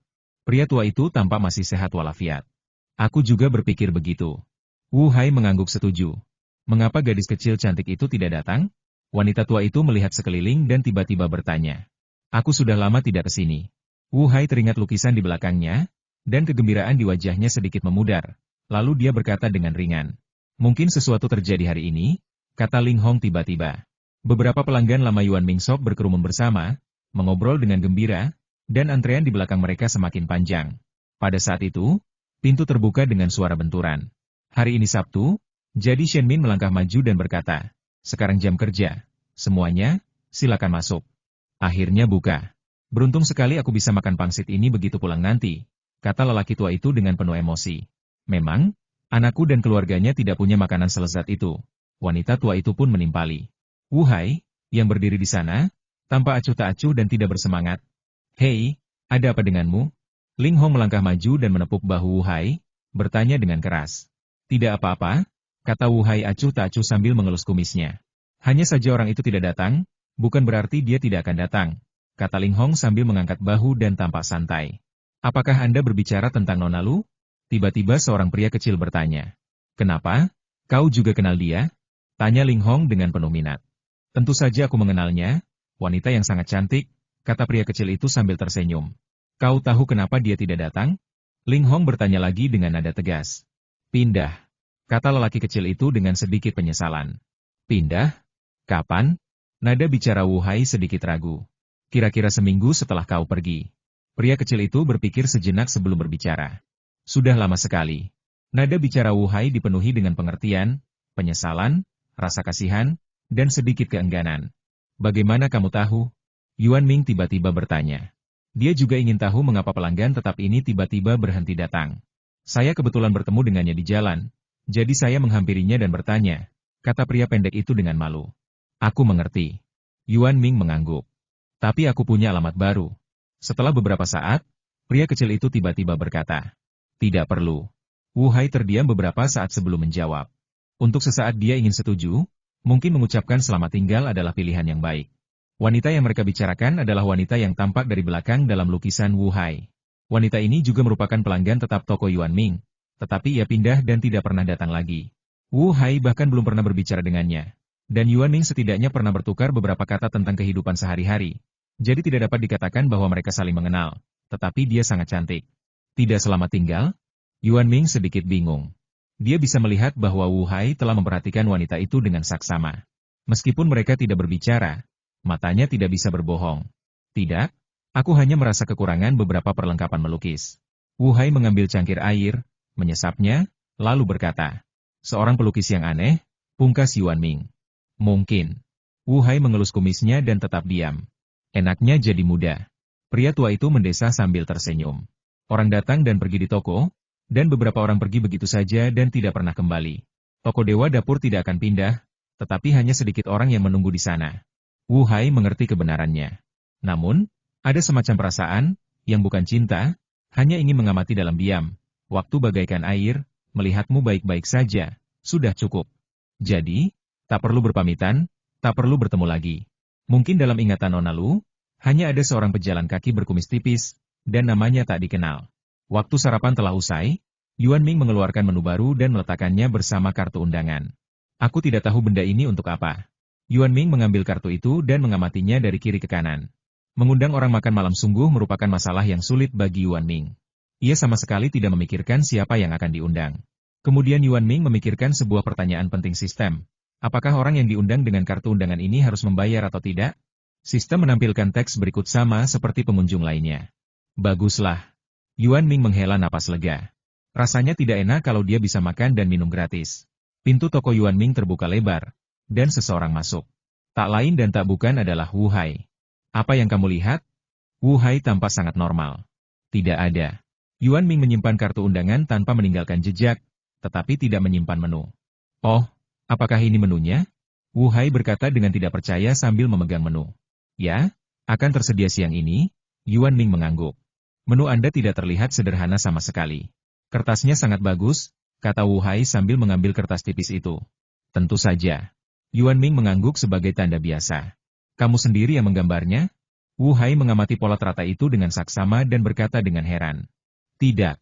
Pria tua itu tampak masih sehat walafiat. Aku juga berpikir begitu. Wu Hai mengangguk setuju. Mengapa gadis kecil cantik itu tidak datang? Wanita tua itu melihat sekeliling dan tiba-tiba bertanya. Aku sudah lama tidak ke sini. Wu Hai teringat lukisan di belakangnya, dan kegembiraan di wajahnya sedikit memudar. Lalu dia berkata dengan ringan. Mungkin sesuatu terjadi hari ini, kata Ling Hong tiba-tiba. Beberapa pelanggan lama Yuan Ming Shop berkerumun bersama, mengobrol dengan gembira, dan antrean di belakang mereka semakin panjang. Pada saat itu, pintu terbuka dengan suara benturan. Hari ini Sabtu, jadi Shen Min melangkah maju dan berkata, sekarang jam kerja. Semuanya, silakan masuk. Akhirnya buka. Beruntung sekali aku bisa makan pangsit ini begitu pulang nanti, kata lelaki tua itu dengan penuh emosi. Memang, anakku dan keluarganya tidak punya makanan selezat itu. Wanita tua itu pun menimpali. Wu Hai, yang berdiri di sana, tampak acuh tak acuh dan tidak bersemangat. Hei, ada apa denganmu? Ling Hong melangkah maju dan menepuk bahu Wu Hai, bertanya dengan keras. Tidak apa-apa, kata Wu Hai acuh tak acuh sambil mengelus kumisnya. Hanya saja orang itu tidak datang, bukan berarti dia tidak akan datang, kata Ling Hong sambil mengangkat bahu dan tampak santai. Apakah Anda berbicara tentang Nona Lu? Tiba-tiba seorang pria kecil bertanya. Kenapa? Kau juga kenal dia? Tanya Ling Hong dengan penuh minat. Tentu saja aku mengenalnya, wanita yang sangat cantik, kata pria kecil itu sambil tersenyum. Kau tahu kenapa dia tidak datang? Ling Hong bertanya lagi dengan nada tegas. Pindah, kata lelaki kecil itu dengan sedikit penyesalan. Pindah? Kapan? Nada bicara Wu Hai sedikit ragu. Kira-kira seminggu setelah kau pergi. Pria kecil itu berpikir sejenak sebelum berbicara. Sudah lama sekali. Nada bicara Wu Hai dipenuhi dengan pengertian, penyesalan, rasa kasihan, dan sedikit keengganan. Bagaimana kamu tahu? Yuan Ming tiba-tiba bertanya. Dia juga ingin tahu mengapa pelanggan tetap ini tiba-tiba berhenti datang. Saya kebetulan bertemu dengannya di jalan, jadi saya menghampirinya dan bertanya, kata pria pendek itu dengan malu. Aku mengerti. Yuan Ming mengangguk. Tapi aku punya alamat baru. Setelah beberapa saat, pria kecil itu tiba-tiba berkata. Tidak perlu. Wu Hai terdiam beberapa saat sebelum menjawab. Untuk sesaat dia ingin setuju, mungkin mengucapkan selamat tinggal adalah pilihan yang baik. Wanita yang mereka bicarakan adalah wanita yang tampak dari belakang dalam lukisan Wu Hai. Wanita ini juga merupakan pelanggan tetap toko Yuan Ming, tetapi ia pindah dan tidak pernah datang lagi. Wu Hai bahkan belum pernah berbicara dengannya. Dan Yuan Ming setidaknya pernah bertukar beberapa kata tentang kehidupan sehari-hari. Jadi tidak dapat dikatakan bahwa mereka saling mengenal, tetapi dia sangat cantik. Tidak selamat tinggal? Yuan Ming sedikit bingung. Dia bisa melihat bahwa Wu Hai telah memperhatikan wanita itu dengan saksama. Meskipun mereka tidak berbicara, matanya tidak bisa berbohong. Tidak, aku hanya merasa kekurangan beberapa perlengkapan melukis. Wu Hai mengambil cangkir air, menyesapnya, lalu berkata. Seorang pelukis yang aneh, pungkas Yuan Ming. Mungkin. Wu Hai mengelus kumisnya dan tetap diam. Enaknya jadi muda. Pria tua itu mendesah sambil tersenyum. Orang datang dan pergi di toko, dan beberapa orang pergi begitu saja dan tidak pernah kembali. Toko Dewa Dapur tidak akan pindah, tetapi hanya sedikit orang yang menunggu di sana. Wu Hai mengerti kebenarannya. Namun, ada semacam perasaan, yang bukan cinta, hanya ingin mengamati dalam diam. Waktu bagaikan air, melihatmu baik-baik saja, sudah cukup. Jadi, tak perlu berpamitan, tak perlu bertemu lagi. Mungkin dalam ingatan Nona Lu, hanya ada seorang pejalan kaki berkumis tipis, dan namanya tak dikenal. Waktu sarapan telah usai, Yuan Ming mengeluarkan menu baru dan meletakkannya bersama kartu undangan. Aku tidak tahu benda ini untuk apa. Yuan Ming mengambil kartu itu dan mengamatinya dari kiri ke kanan. Mengundang orang makan malam sungguh merupakan masalah yang sulit bagi Yuan Ming. Ia sama sekali tidak memikirkan siapa yang akan diundang. Kemudian Yuan Ming memikirkan sebuah pertanyaan penting sistem. Apakah orang yang diundang dengan kartu undangan ini harus membayar atau tidak? Sistem menampilkan teks berikut sama seperti pengunjung lainnya. Baguslah. Yuan Ming menghela napas lega. Rasanya tidak enak kalau dia bisa makan dan minum gratis. Pintu toko Yuan Ming terbuka lebar, dan seseorang masuk. Tak lain dan tak bukan adalah Wu Hai. Apa yang kamu lihat? Wu Hai tampak sangat normal. Tidak ada. Yuan Ming menyimpan kartu undangan tanpa meninggalkan jejak, tetapi tidak menyimpan menu. Oh, apakah ini menunya? Wu Hai berkata dengan tidak percaya sambil memegang menu. Ya, akan tersedia siang ini. Yuan Ming mengangguk. Menu Anda tidak terlihat sederhana sama sekali. Kertasnya sangat bagus, kata Wu Hai sambil mengambil kertas tipis itu. Tentu saja. Yuan Ming mengangguk sebagai tanda biasa. Kamu sendiri yang menggambarnya? Wu Hai mengamati pola teratai itu dengan saksama dan berkata dengan heran. Tidak.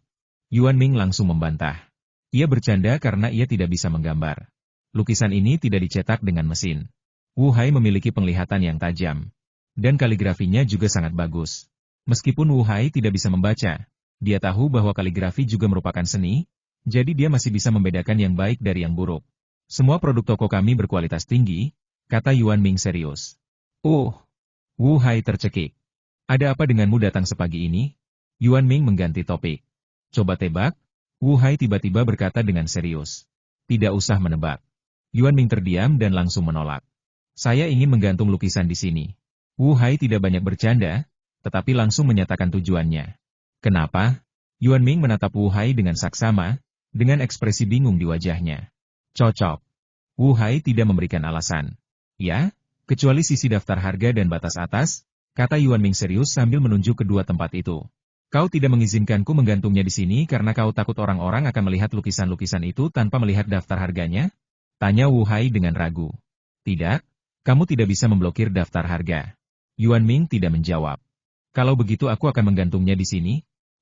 Yuan Ming langsung membantah. Ia bercanda karena ia tidak bisa menggambar. Lukisan ini tidak dicetak dengan mesin. Wu Hai memiliki penglihatan yang tajam. Dan kaligrafinya juga sangat bagus. Meskipun Wu Hai tidak bisa membaca, dia tahu bahwa kaligrafi juga merupakan seni, jadi dia masih bisa membedakan yang baik dari yang buruk. Semua produk toko kami berkualitas tinggi, kata Yuan Ming serius. Wu Hai tercekik. Ada apa denganmu datang sepagi ini? Yuan Ming mengganti topik. Coba tebak? Wu Hai tiba-tiba berkata dengan serius. Tidak usah menebak. Yuan Ming terdiam dan langsung menolak. Saya ingin menggantung lukisan di sini. Wu Hai tidak banyak bercanda, tetapi langsung menyatakan tujuannya. Kenapa? Yuan Ming menatap Wu Hai dengan saksama, dengan ekspresi bingung di wajahnya. Cocok. Wu Hai tidak memberikan alasan. Ya, kecuali sisi daftar harga dan batas atas, kata Yuan Ming serius sambil menunjuk kedua tempat itu. Kau tidak mengizinkanku menggantungnya di sini karena kau takut orang-orang akan melihat lukisan-lukisan itu tanpa melihat daftar harganya? Tanya Wu Hai dengan ragu. Tidak, kamu tidak bisa memblokir daftar harga. Yuan Ming tidak menjawab. Kalau begitu aku akan menggantungnya di sini?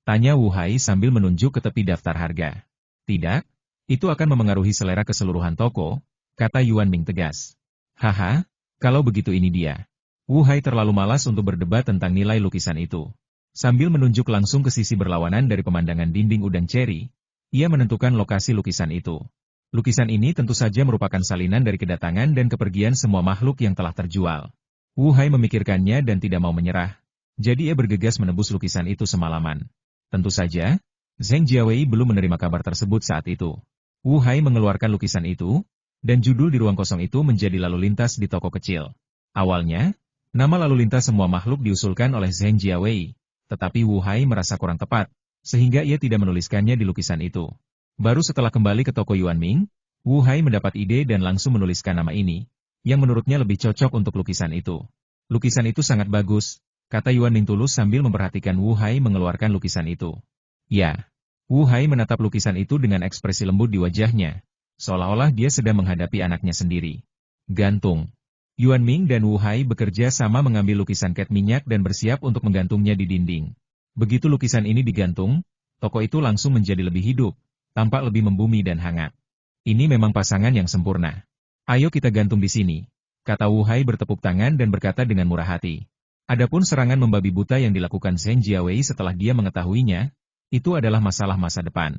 Tanya Wu Hai sambil menunjuk ke tepi daftar harga. Tidak, itu akan memengaruhi selera keseluruhan toko, kata Yuan Ming tegas. Haha, kalau begitu ini dia. Wu Hai terlalu malas untuk berdebat tentang nilai lukisan itu. Sambil menunjuk langsung ke sisi berlawanan dari pemandangan dinding udang ceri, ia menentukan lokasi lukisan itu. Lukisan ini tentu saja merupakan salinan dari kedatangan dan kepergian semua makhluk yang telah terjual. Wu Hai memikirkannya dan tidak mau menyerah, jadi ia bergegas menebus lukisan itu semalaman. Tentu saja, Zheng Jiawei belum menerima kabar tersebut saat itu. Wu Hai mengeluarkan lukisan itu, dan judul di ruang kosong itu menjadi lalu lintas di toko kecil. Awalnya, nama lalu lintas semua makhluk diusulkan oleh Zheng Jiawei, tetapi Wu Hai merasa kurang tepat, sehingga ia tidak menuliskannya di lukisan itu. Baru setelah kembali ke toko Yuan Ming, Wu Hai mendapat ide dan langsung menuliskan nama ini, yang menurutnya lebih cocok untuk lukisan itu. Lukisan itu sangat bagus, kata Yuan Ming tulus sambil memperhatikan Wu Hai mengeluarkan lukisan itu. Ya, Wu Hai menatap lukisan itu dengan ekspresi lembut di wajahnya, seolah-olah dia sedang menghadapi anaknya sendiri. Gantung. Yuan Ming dan Wu Hai bekerja sama mengambil lukisan cat minyak dan bersiap untuk menggantungnya di dinding. Begitu lukisan ini digantung, toko itu langsung menjadi lebih hidup, tampak lebih membumi dan hangat. Ini memang pasangan yang sempurna. Ayo kita gantung di sini, kata Wu Hai bertepuk tangan dan berkata dengan murah hati. Adapun serangan membabi buta yang dilakukan Zheng Jiawei setelah dia mengetahuinya, itu adalah masalah masa depan.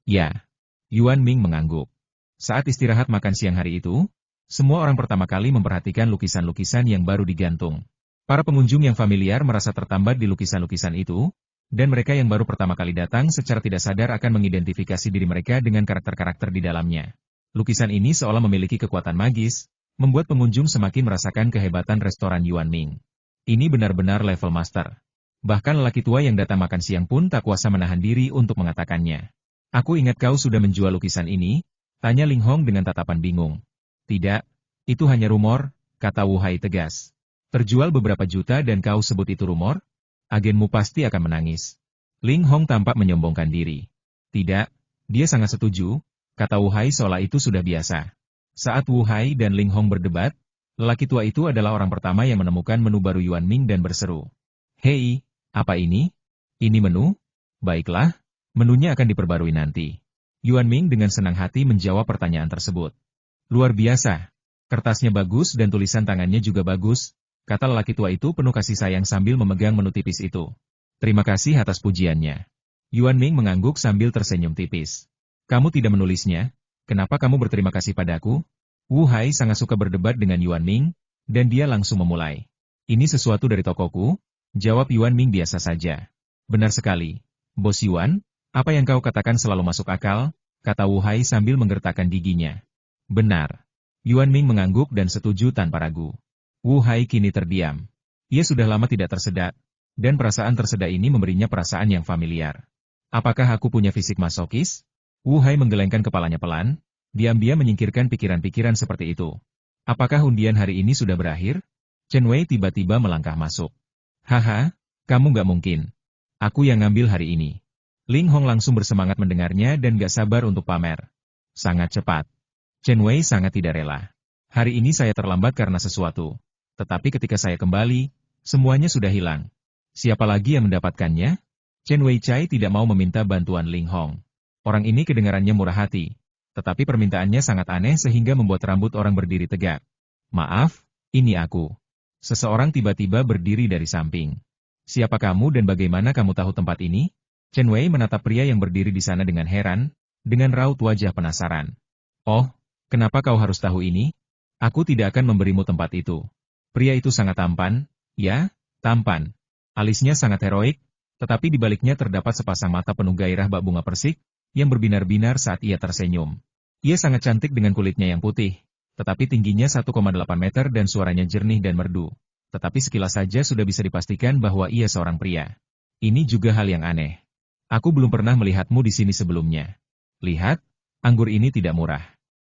Ya. Yuan Ming mengangguk. Saat istirahat makan siang hari itu, semua orang pertama kali memperhatikan lukisan-lukisan yang baru digantung. Para pengunjung yang familiar merasa tertambat di lukisan-lukisan itu, dan mereka yang baru pertama kali datang secara tidak sadar akan mengidentifikasi diri mereka dengan karakter-karakter di dalamnya. Lukisan ini seolah memiliki kekuatan magis, membuat pengunjung semakin merasakan kehebatan restoran Yuan Ming. Ini benar-benar level master. Bahkan lelaki tua yang datang makan siang pun tak kuasa menahan diri untuk mengatakannya. Aku ingat kau sudah menjual lukisan ini, tanya Ling Hong dengan tatapan bingung. Tidak, itu hanya rumor, kata Wu Hai tegas. Terjual beberapa juta dan kau sebut itu rumor? Agenmu pasti akan menangis. Ling Hong tampak menyombongkan diri. Tidak, dia sangat setuju, kata Wu Hai seolah itu sudah biasa. Saat Wu Hai dan Ling Hong berdebat, lelaki tua itu adalah orang pertama yang menemukan menu baru Yuan Ming dan berseru. Hei, apa ini? Ini menu? Baiklah, menunya akan diperbarui nanti. Yuan Ming dengan senang hati menjawab pertanyaan tersebut. Luar biasa. Kertasnya bagus dan tulisan tangannya juga bagus, kata lelaki tua itu penuh kasih sayang sambil memegang menu tipis itu. Terima kasih atas pujiannya. Yuan Ming mengangguk sambil tersenyum tipis. Kamu tidak menulisnya, kenapa kamu berterima kasih padaku? Wu Hai sangat suka berdebat dengan Yuan Ming, dan dia langsung memulai. Ini sesuatu dari tokoku, jawab Yuan Ming biasa saja. Benar sekali. Bos Yuan, Apa yang kau katakan selalu masuk akal, kata Wu Hai sambil menggertakkan giginya. Benar. Yuan Ming mengangguk dan setuju tanpa ragu. Wu Hai kini terdiam. Ia sudah lama tidak tersedak, dan perasaan tersedak ini memberinya perasaan yang familiar. Apakah aku punya fisik masokis? Wu Hai menggelengkan kepalanya pelan, diam-diam menyingkirkan pikiran-pikiran seperti itu. Apakah undian hari ini sudah berakhir? Chen Wei tiba-tiba melangkah masuk. Haha, kamu nggak mungkin. Aku yang ngambil hari ini. Ling Hong langsung bersemangat mendengarnya dan gak sabar untuk pamer. Sangat cepat. Chen Wei sangat tidak rela. Hari ini saya terlambat karena sesuatu. Tetapi ketika saya kembali, semuanya sudah hilang. Siapa lagi yang mendapatkannya? Chen Wei Chai tidak mau meminta bantuan Ling Hong. Orang ini kedengarannya murah hati. Tetapi permintaannya sangat aneh sehingga membuat rambut orang berdiri tegak. Maaf, ini aku. Seseorang tiba-tiba berdiri dari samping. Siapa kamu dan bagaimana kamu tahu tempat ini? Chen Wei menatap pria yang berdiri di sana dengan heran, dengan raut wajah penasaran. Oh, kenapa kau harus tahu ini? Aku tidak akan memberimu tempat itu. Pria itu sangat tampan, ya, tampan. Alisnya sangat heroik, tetapi di baliknya terdapat sepasang mata penuh gairah bak bunga persik, yang berbinar-binar saat ia tersenyum. Ia sangat cantik dengan kulitnya yang putih, tetapi tingginya 1,8 meter dan suaranya jernih dan merdu. Tetapi sekilas saja sudah bisa dipastikan bahwa ia seorang pria. Ini juga hal yang aneh. Aku belum pernah melihatmu di sini sebelumnya. Lihat, anggur ini tidak murah.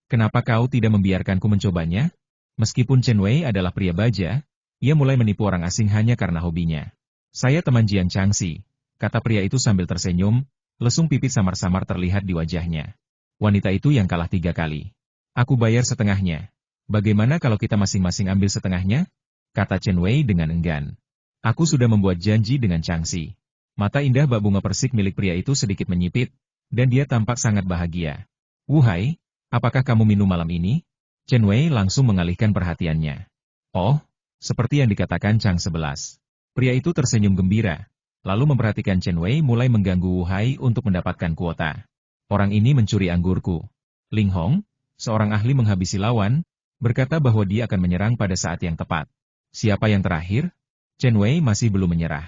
Kenapa kau tidak membiarkanku mencobanya? Meskipun Chen Wei adalah pria baja, ia mulai menipu orang asing hanya karena hobinya. Saya teman Jian Changxi, kata pria itu sambil tersenyum, lesung pipit samar-samar terlihat di wajahnya. Wanita itu yang kalah 3 kali. Aku bayar setengahnya. Bagaimana kalau kita masing-masing ambil setengahnya? Kata Chen Wei dengan enggan. Aku sudah membuat janji dengan Changxi. Mata indah bak bunga persik milik pria itu sedikit menyipit, dan dia tampak sangat bahagia. Wu Hai, apakah kamu minum malam ini? Chen Wei langsung mengalihkan perhatiannya. Oh, seperti yang dikatakan Chang 11. Pria itu tersenyum gembira, lalu memperhatikan Chen Wei mulai mengganggu Wu Hai untuk mendapatkan kuota. Orang ini mencuri anggurku. Ling Hong, seorang ahli menghabisi lawan, berkata bahwa dia akan menyerang pada saat yang tepat. Siapa yang terakhir? Chen Wei masih belum menyerah.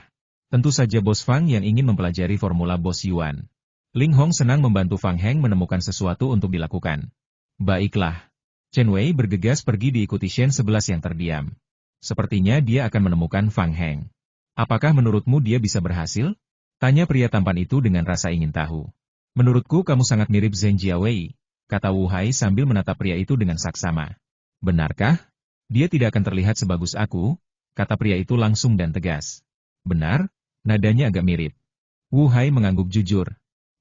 Tentu saja Bos Fang yang ingin mempelajari formula Bos Yuan. Ling Hong senang membantu Fang Heng menemukan sesuatu untuk dilakukan. Baiklah. Chen Wei bergegas pergi diikuti Shen 11 yang terdiam. Sepertinya dia akan menemukan Fang Heng. Apakah menurutmu dia bisa berhasil? Tanya pria tampan itu dengan rasa ingin tahu. Menurutku kamu sangat mirip Zheng Jiawei, kata Wu Hai sambil menatap pria itu dengan saksama. Benarkah? Dia tidak akan terlihat sebagus aku, kata pria itu langsung dan tegas. Benar, nadanya agak mirip. Wu Hai mengangguk jujur.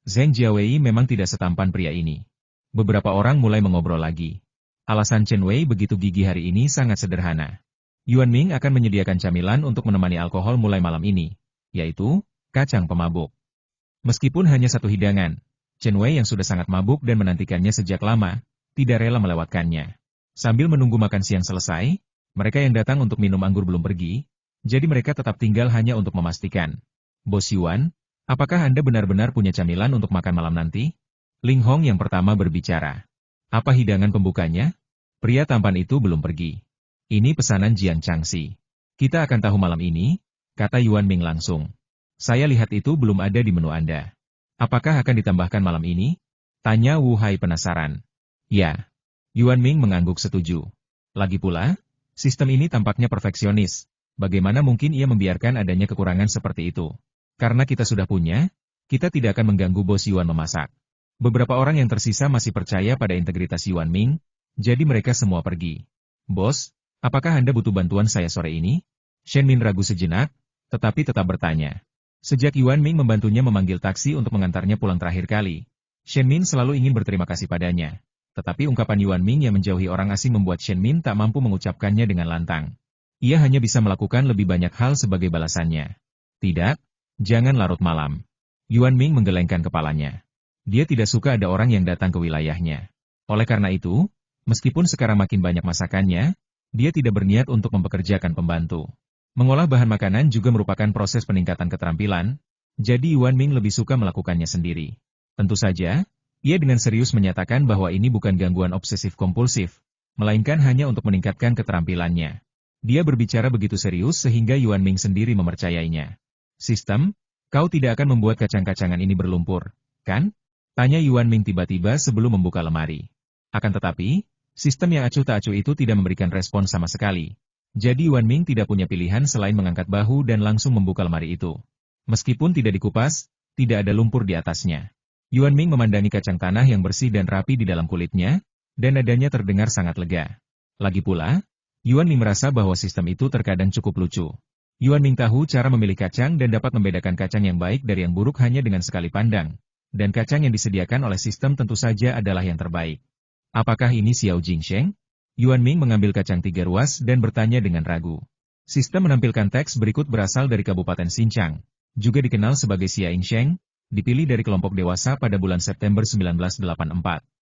Zheng Jiawei memang tidak setampan pria ini. Beberapa orang mulai mengobrol lagi. Alasan Chen Wei begitu gigih hari ini sangat sederhana. Yuan Ming akan menyediakan camilan untuk menemani alkohol mulai malam ini, yaitu kacang pemabuk. Meskipun hanya satu hidangan, Chen Wei yang sudah sangat mabuk dan menantikannya sejak lama, tidak rela melewatkannya. Sambil menunggu makan siang selesai, mereka yang datang untuk minum anggur belum pergi, jadi mereka tetap tinggal hanya untuk memastikan. Bos Yuan, apakah Anda benar-benar punya camilan untuk makan malam nanti? Ling Hong yang pertama berbicara. Apa hidangan pembukanya? Pria tampan itu belum pergi. Ini pesanan Jian Changxi. Kita akan tahu malam ini, kata Yuan Ming langsung. Saya lihat itu belum ada di menu Anda. Apakah akan ditambahkan malam ini? Tanya Wu Hai penasaran. Ya. Yuan Ming mengangguk setuju. Lagi pula, sistem ini tampaknya perfeksionis. Bagaimana mungkin ia membiarkan adanya kekurangan seperti itu? Karena kita sudah punya, kita tidak akan mengganggu Bos Yuan memasak. Beberapa orang yang tersisa masih percaya pada integritas Yuan Ming, jadi mereka semua pergi. Bos, apakah Anda butuh bantuan saya sore ini? Shen Min ragu sejenak, tetapi tetap bertanya. Sejak Yuan Ming membantunya memanggil taksi untuk mengantarnya pulang terakhir kali, Shen Min selalu ingin berterima kasih padanya. Tetapi ungkapan Yuan Ming yang menjauhi orang asing membuat Shen Min tak mampu mengucapkannya dengan lantang. Ia hanya bisa melakukan lebih banyak hal sebagai balasannya. Tidak, jangan larut malam. Yuan Ming menggelengkan kepalanya. Dia tidak suka ada orang yang datang ke wilayahnya. Oleh karena itu, meskipun sekarang makin banyak masakannya, dia tidak berniat untuk mempekerjakan pembantu. Mengolah bahan makanan juga merupakan proses peningkatan keterampilan, jadi Yuan Ming lebih suka melakukannya sendiri. Tentu saja, ia dengan serius menyatakan bahwa ini bukan gangguan obsesif-kompulsif, melainkan hanya untuk meningkatkan keterampilannya. Dia berbicara begitu serius sehingga Yuan Ming sendiri mempercayainya. Sistem, kau tidak akan membuat kacang-kacangan ini berlumpur, kan? Tanya Yuan Ming tiba-tiba sebelum membuka lemari. Akan tetapi, sistem yang acuh tak acuh itu tidak memberikan respon sama sekali. Jadi Yuan Ming tidak punya pilihan selain mengangkat bahu dan langsung membuka lemari itu. Meskipun tidak dikupas, tidak ada lumpur di atasnya. Yuan Ming memandangi kacang tanah yang bersih dan rapi di dalam kulitnya, dan nadanya terdengar sangat lega. Lagi pula, Yuan Ming merasa bahwa sistem itu terkadang cukup lucu. Yuan Ming tahu cara memilih kacang dan dapat membedakan kacang yang baik dari yang buruk hanya dengan sekali pandang. Dan kacang yang disediakan oleh sistem tentu saja adalah yang terbaik. Apakah ini Xiao Jingsheng? Yuan Ming mengambil kacang 3 ruas dan bertanya dengan ragu. Sistem menampilkan teks berikut berasal dari Kabupaten Xinjiang. Juga dikenal sebagai Xia Yingsheng, dipilih dari kelompok dewasa pada bulan September 1984.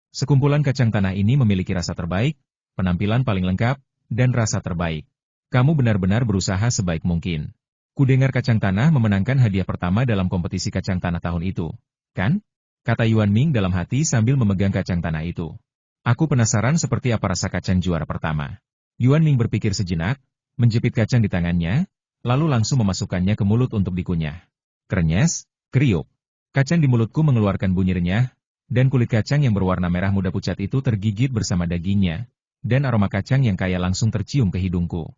Sekumpulan kacang tanah ini memiliki rasa terbaik, penampilan paling lengkap, dan rasa terbaik. Kamu benar-benar berusaha sebaik mungkin. Kudengar kacang tanah memenangkan hadiah pertama dalam kompetisi kacang tanah tahun itu. Kan? Kata Yuan Ming dalam hati sambil memegang kacang tanah itu. Aku penasaran seperti apa rasa kacang juara pertama. Yuan Ming berpikir sejenak, menjepit kacang di tangannya, lalu langsung memasukkannya ke mulut untuk dikunyah. Krenyes, kriuk. Kacang di mulutku mengeluarkan bunyi renyah, dan kulit kacang yang berwarna merah muda pucat itu tergigit bersama dagingnya, dan aroma kacang yang kaya langsung tercium ke hidungku.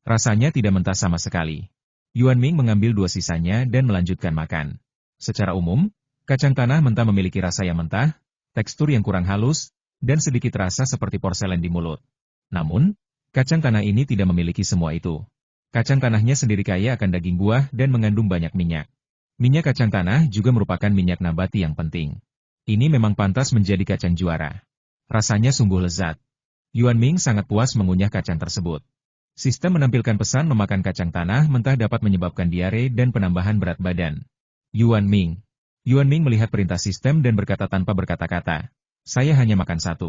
Rasanya tidak mentah sama sekali. Yuan Ming mengambil 2 sisanya dan melanjutkan makan. Secara umum, kacang tanah mentah memiliki rasa yang mentah, tekstur yang kurang halus, dan sedikit rasa seperti porselen di mulut. Namun, kacang tanah ini tidak memiliki semua itu. Kacang tanahnya sendiri kaya akan daging buah dan mengandung banyak minyak. Minyak kacang tanah juga merupakan minyak nabati yang penting. Ini memang pantas menjadi kacang juara. Rasanya sungguh lezat. Yuan Ming sangat puas mengunyah kacang tersebut. Sistem menampilkan pesan memakan kacang tanah mentah dapat menyebabkan diare dan penambahan berat badan. Yuan Ming. Yuan Ming melihat perintah sistem dan berkata tanpa berkata-kata. Saya hanya makan 1.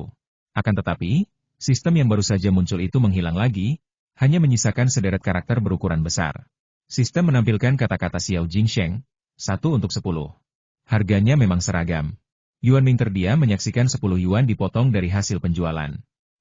Akan tetapi, sistem yang baru saja muncul itu menghilang lagi, hanya menyisakan sederet karakter berukuran besar. Sistem menampilkan kata-kata Xiao Jingsheng, 1 untuk 10. Harganya memang seragam. Yuan Ming terdiam menyaksikan 10 yuan dipotong dari hasil penjualan.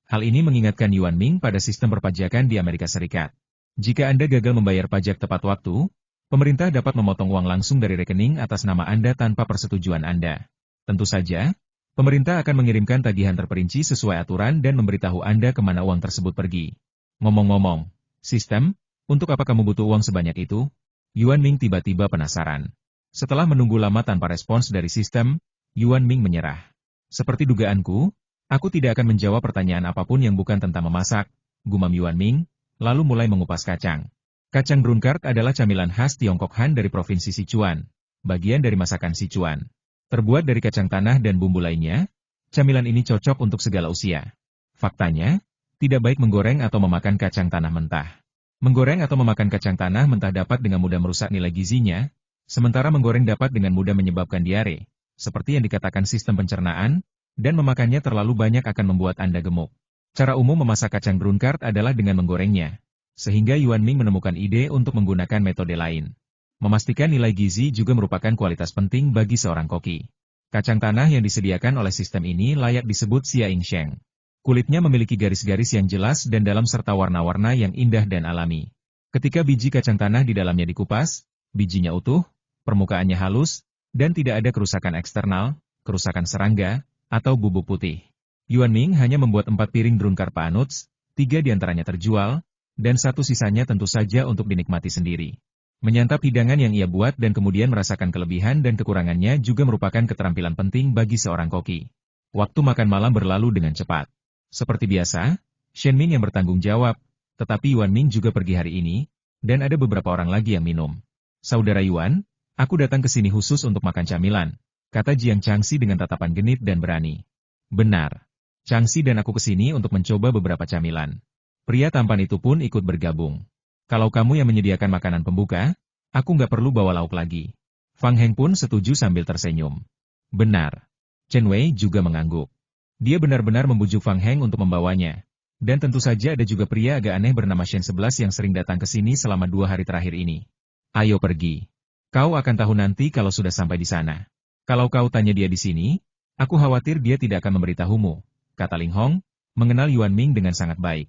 Hal ini mengingatkan Yuan Ming pada sistem perpajakan di Amerika Serikat. Jika Anda gagal membayar pajak tepat waktu, pemerintah dapat memotong uang langsung dari rekening atas nama Anda tanpa persetujuan Anda. Tentu saja, pemerintah akan mengirimkan tagihan terperinci sesuai aturan dan memberitahu Anda kemana uang tersebut pergi. Ngomong-ngomong, sistem, untuk apa kamu butuh uang sebanyak itu? Yuan Ming tiba-tiba penasaran. Setelah menunggu lama tanpa respons dari sistem, Yuan Ming menyerah. Seperti dugaanku, aku tidak akan menjawab pertanyaan apapun yang bukan tentang memasak, gumam Yuan Ming, lalu mulai mengupas kacang. Kacang brunkart adalah camilan khas Tiongkok Han dari Provinsi Sichuan, bagian dari masakan Sichuan. Terbuat dari kacang tanah dan bumbu lainnya, camilan ini cocok untuk segala usia. Faktanya, tidak baik menggoreng atau memakan kacang tanah mentah. Menggoreng atau memakan kacang tanah mentah dapat dengan mudah merusak nilai gizinya, sementara menggoreng dapat dengan mudah menyebabkan diare, seperti yang dikatakan sistem pencernaan, dan memakannya terlalu banyak akan membuat Anda gemuk. Cara umum memasak kacang brunkart adalah dengan menggorengnya, sehingga Yuan Ming menemukan ide untuk menggunakan metode lain. Memastikan nilai gizi juga merupakan kualitas penting bagi seorang koki. Kacang tanah yang disediakan oleh sistem ini layak disebut Xia Yingsheng. Kulitnya memiliki garis-garis yang jelas dan dalam serta warna-warna yang indah dan alami. Ketika biji kacang tanah di dalamnya dikupas, bijinya utuh, permukaannya halus, dan tidak ada kerusakan eksternal, kerusakan serangga, atau bubuk putih. Yuan Ming hanya membuat 4 piring brunkart panuts, 3 diantaranya terjual, dan 1 sisanya tentu saja untuk dinikmati sendiri. Menyantap hidangan yang ia buat dan kemudian merasakan kelebihan dan kekurangannya juga merupakan keterampilan penting bagi seorang koki. Waktu makan malam berlalu dengan cepat. Seperti biasa, Shen Ming yang bertanggung jawab, tetapi Yuan Ming juga pergi hari ini, dan ada beberapa orang lagi yang minum. Saudara Yuan, aku datang ke sini khusus untuk makan camilan, kata Jiang Changxi dengan tatapan genit dan berani. Benar. Changxi dan aku ke sini untuk mencoba beberapa camilan. Pria tampan itu pun ikut bergabung. Kalau kamu yang menyediakan makanan pembuka, aku nggak perlu bawa lauk lagi. Fang Heng pun setuju sambil tersenyum. Benar. Chen Wei juga mengangguk. Dia benar-benar membujuk Fang Heng untuk membawanya. Dan tentu saja ada juga pria agak aneh bernama Shen 11 yang sering datang ke sini selama 2 hari terakhir ini. Ayo pergi. Kau akan tahu nanti kalau sudah sampai di sana. Kalau kau tanya dia di sini, aku khawatir dia tidak akan memberitahumu, kata Ling Hong, mengenal Yuan Ming dengan sangat baik.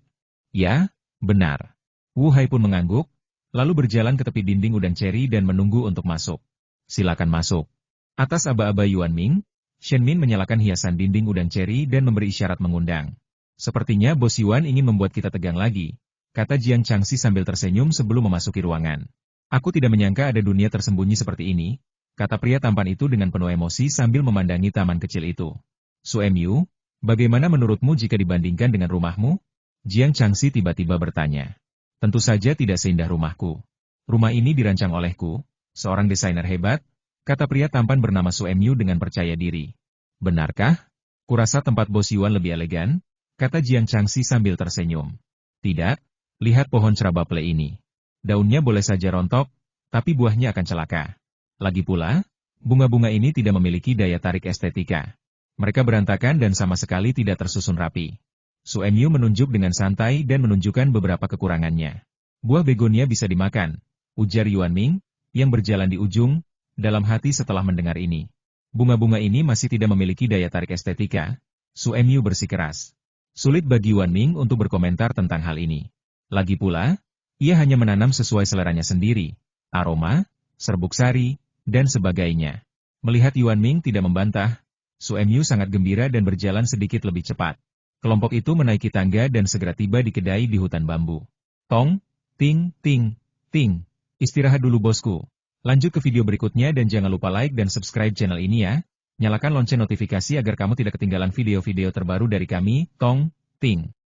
Ya, benar. Wu Hai pun mengangguk, lalu berjalan ke tepi dinding udang ceri dan menunggu untuk masuk. Silakan masuk. Atas aba-aba Yuan Ming, Shen Min menyalakan hiasan dinding udang ceri dan memberi isyarat mengundang. Sepertinya Bos Yuan ingin membuat kita tegang lagi, kata Jiang Changxi sambil tersenyum sebelum memasuki ruangan. Aku tidak menyangka ada dunia tersembunyi seperti ini, kata pria tampan itu dengan penuh emosi sambil memandangi taman kecil itu. Su Emyu, bagaimana menurutmu jika dibandingkan dengan rumahmu? Jiang Changxi tiba-tiba bertanya. Tentu saja tidak seindah rumahku. Rumah ini dirancang olehku, seorang desainer hebat, kata pria tampan bernama Su Emyu dengan percaya diri. Benarkah? Kurasa tempat Bos Yuan lebih elegan, kata Jiang Changxi sambil tersenyum. Tidak, lihat pohon cerabaple ini. Daunnya boleh saja rontok, tapi buahnya akan celaka. Lagi pula, bunga-bunga ini tidak memiliki daya tarik estetika. Mereka berantakan dan sama sekali tidak tersusun rapi. Su Emyu menunjuk dengan santai dan menunjukkan beberapa kekurangannya. Buah begonia bisa dimakan, ujar Yuan Ming, yang berjalan di ujung, dalam hati setelah mendengar ini. Bunga-bunga ini masih tidak memiliki daya tarik estetika, Su Emyu bersikeras. Sulit bagi Yuan Ming untuk berkomentar tentang hal ini. Lagi pula, ia hanya menanam sesuai seleranya sendiri, aroma, serbuk sari, dan sebagainya. Melihat Yuan Ming tidak membantah, Su Emyu sangat gembira dan berjalan sedikit lebih cepat. Kelompok itu menaiki tangga dan segera tiba di kedai di hutan bambu. Tong, ting, ting, ting. Istirahat dulu bosku. Lanjut ke video berikutnya dan jangan lupa like dan subscribe channel ini ya. Nyalakan lonceng notifikasi agar kamu tidak ketinggalan video-video terbaru dari kami, Tong, Ting.